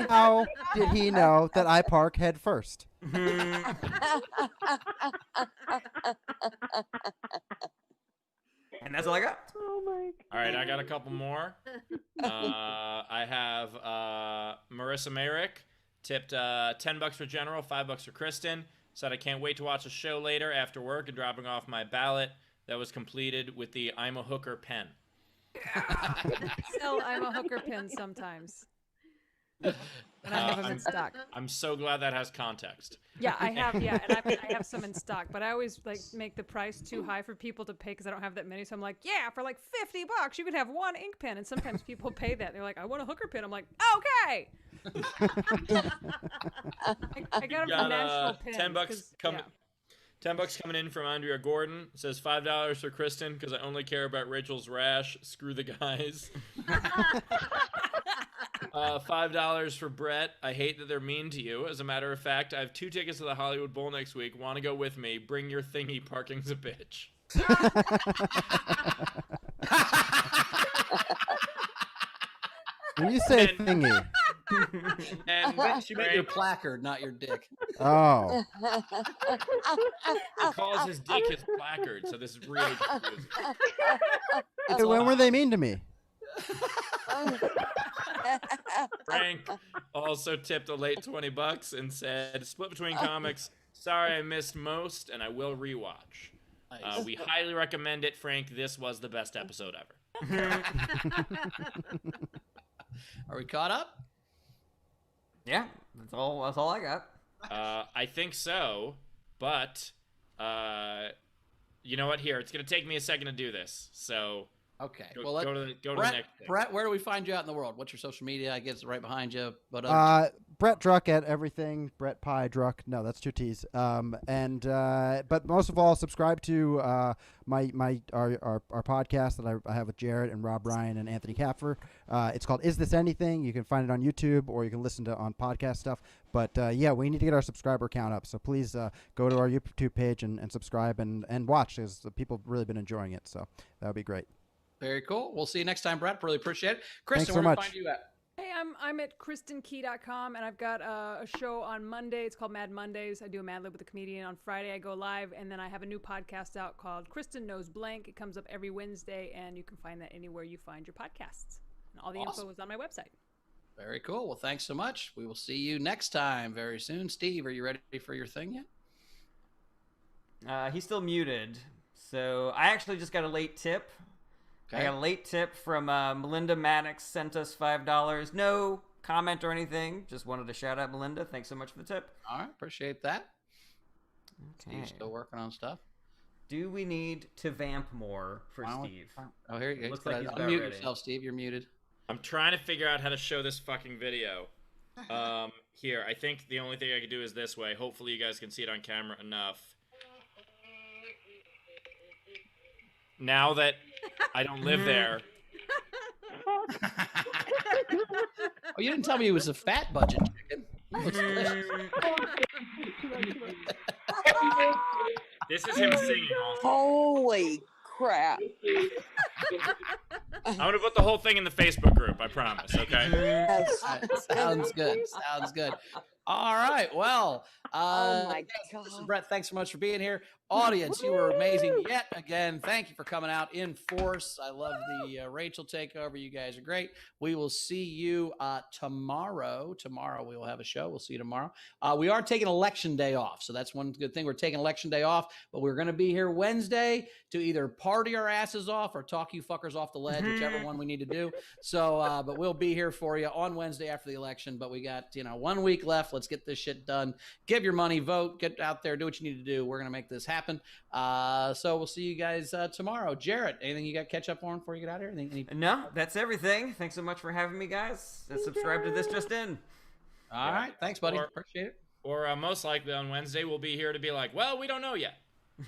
How did he know that I park head first? And that's all I got. Oh my god. All right, I got a couple more. I have Marissa Merrick tipped $10 for General, $5 for Kristin. Said I can't wait to watch a show later after work and dropping off my ballot that was completed with the I'm a Hooker pen. Still, I'm a hooker pin sometimes. And I have them in stock. I'm so glad that has context. Yeah, I have. Yeah, and I have some in stock, but I always like make the price too high for people to pay because I don't have that many. So I'm like, yeah, for like $50, you could have one ink pen. And sometimes people pay that. They're like, I want a hooker pin. I'm like, okay. I got them from National Pins. $10 coming. $10 coming in from Andrea Gordon. It says $5 for Kristin because I only care about Rachel's rash. Screw the guys. $5 for Brett. I hate that they're mean to you. As a matter of fact, I have 2 tickets to the Hollywood Bowl next week. Want to go with me? Bring your thingy. Parking's a bitch. When you say thingy. And She meant your placard, not your dick. Oh. He calls his dick his placard, so this is really confusing. Hey, when were they mean to me? Frank also tipped a late $20 and said, split between comics. Sorry I missed most, and I will rewatch. Nice. We highly recommend it, Frank. This was the best episode ever. Are we caught up? Yeah, that's all I got. I think so, but you know what? Here, it's gonna take me a second to do this. So okay, go to the Brett, next thing. Brett, where do we find you out in the world? What's your social media? I guess it's right behind you. But Brett Druck at everything. Brett Pie Druck. No, that's 2 T's. But most of all, subscribe to our podcast that I have with Jared and Rob Ryan and Anthony Kapfer. It's called Is This Anything? You can find it on YouTube or you can listen to on podcast stuff. But yeah, we need to get our subscriber count up. So please go to our YouTube page and subscribe and watch, because people have really been enjoying it. So that would be great. Very cool. We'll see you next time, Brett. Really appreciate it. Kristin, Thanks so where much. to find you at? Hey, I'm at KristinKey.com, and I've got a show on Monday. It's called Mad Mondays. I do a Mad Lib with a comedian. On Friday, I go live, and then I have a new podcast out called Kristin Knows Blank. It comes up every Wednesday, and you can find that anywhere you find your podcasts. And all the info is on my website. Very cool. Well, thanks so much. We will see you next time very soon. Steve, are you ready for your thing yet? He's still muted. So I actually just got a late tip. Okay. I got a late tip from Melinda Maddox, sent us $5. No comment or anything. Just wanted to shout out Melinda. Thanks so much for the tip. All right. Appreciate that. Okay. Steve's still working on stuff. Do we need to vamp more for Steve? Oh, here you go. Looks like he's about unmute ready. yourself, Steve. You're muted. I'm trying to figure out how to show this fucking video. Here, I think the only thing I could do is this way. Hopefully you guys can see it on camera enough. Now that I don't live there. Oh, you didn't tell me it was a fat budget chicken. That looks delicious. This is him singing also. Holy crap. I'm going to put the whole thing in the Facebook group, I promise, okay? Yes. Sounds good. Sounds good. All right. Well, Oh my yes, God. Brett, thanks so much for being here. Audience, you were amazing yet again. Thank you for coming out in force. I love the Rachel takeover. You guys are great. We will see you tomorrow. Tomorrow we will have a show. We'll see you tomorrow. We are taking election day off, so that's one good thing. We're taking election day off, but we're going to be here Wednesday to either party our asses off or talk you fuckers off the ledge, whichever one we need to do. So, but we'll be here for you on Wednesday after the election. But we got 1 week left. Let's get this shit done. Give your money, vote, get out there, do what you need to do. We're going to make this happen. So we'll see you guys tomorrow. Jarrett, anything you got to catch up on before you get out of here? No, that's everything. Thanks so much for having me, guys. Subscribe to This Just In. All right. Thanks, buddy. Appreciate it. Or most likely on Wednesday, we'll be here to be like, well, we don't know yet.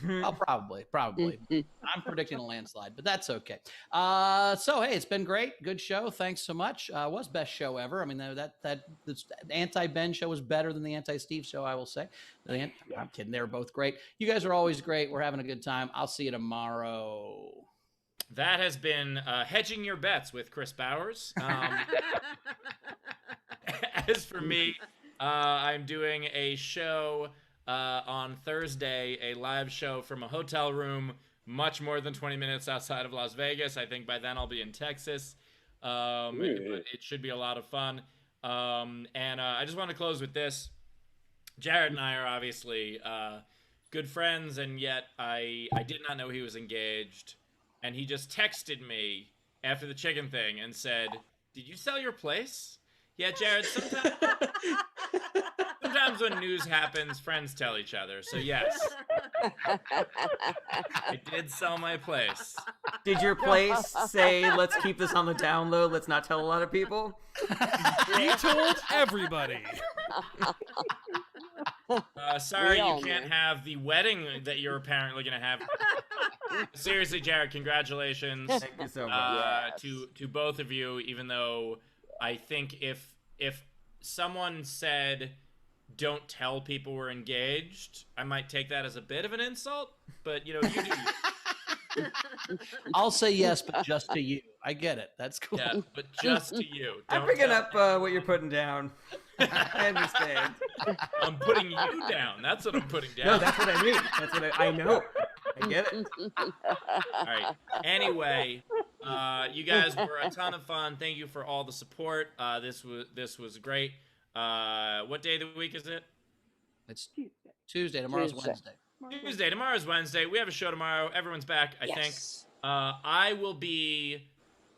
Oh, probably. I'm predicting a landslide, but that's okay. So hey, it's been great. Good show. Thanks so much. Was best show ever. I mean, that anti-Ben show was better than the anti-Steve show, I will say. I'm kidding. They were both great. You guys are always great. We're having a good time. I'll see you tomorrow. That has been Hedging Your Bets with Chris Bowers. As for me, I'm doing a show on Thursday, a live show from a hotel room, much more than 20 minutes outside of Las Vegas. I think by then I'll be in Texas. But it should be a lot of fun. And I just want to close with this. Jared and I are obviously good friends, and yet I did not know he was engaged. And he just texted me after the chicken thing and said, "Did you sell your place?" Yeah, Jared, sometimes when news happens, friends tell each other. So yes, I did sell my place. Did your place say, let's keep this on the down low, let's not tell a lot of people? He told everybody. Sorry you can't have the wedding that you're apparently going to have. Seriously, Jared, congratulations. Thank you so much. To both of you, even though I think if someone said, don't tell people we're engaged, I might take that as a bit of an insult, but you do. I'll say yes, but just to you. I get it. That's cool. Yeah, but just to you. I'm picking up what you're putting down. I understand. I'm putting you down. That's what I'm putting down. No, that's what I mean. That's what I know. I get it. All right. Anyway, you guys were a ton of fun. Thank you for all the support. This was great. What day of the week is it? It's Tuesday. Tomorrow's Wednesday. Tuesday. Tomorrow's Wednesday. We have a show tomorrow. Everyone's back, I think. I will be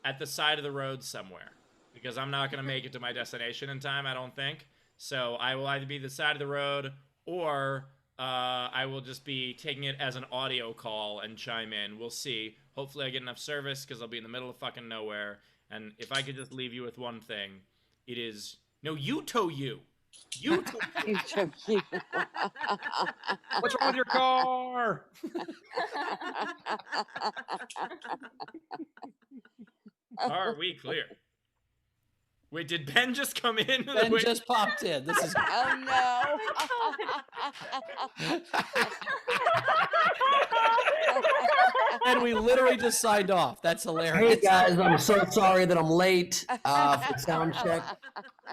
at the side of the road somewhere because I'm not going to make it to my destination in time, I don't think. So I will either be the side of the road or I will just be taking it as an audio call and chime in. We'll see. Hopefully I get enough service because I'll be in the middle of fucking nowhere. And if I could just leave you with one thing, it is, no, you tow you. You took You took you. What's wrong with your car? Are we clear? Wait, did Ben just come in? Ben just popped in. This is. Oh no. And we literally just signed off. That's hilarious. Hey guys, I'm so sorry that I'm late for sound check.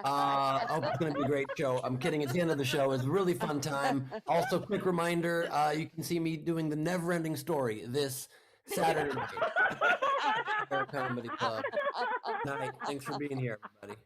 I hope it's going to be a great show. I'm kidding. It's the end of the show. It's a really fun time. Also, quick reminder, you can see me doing the Never-Ending Story this Saturday night. Comedy Club. Night. Thanks for being here, everybody.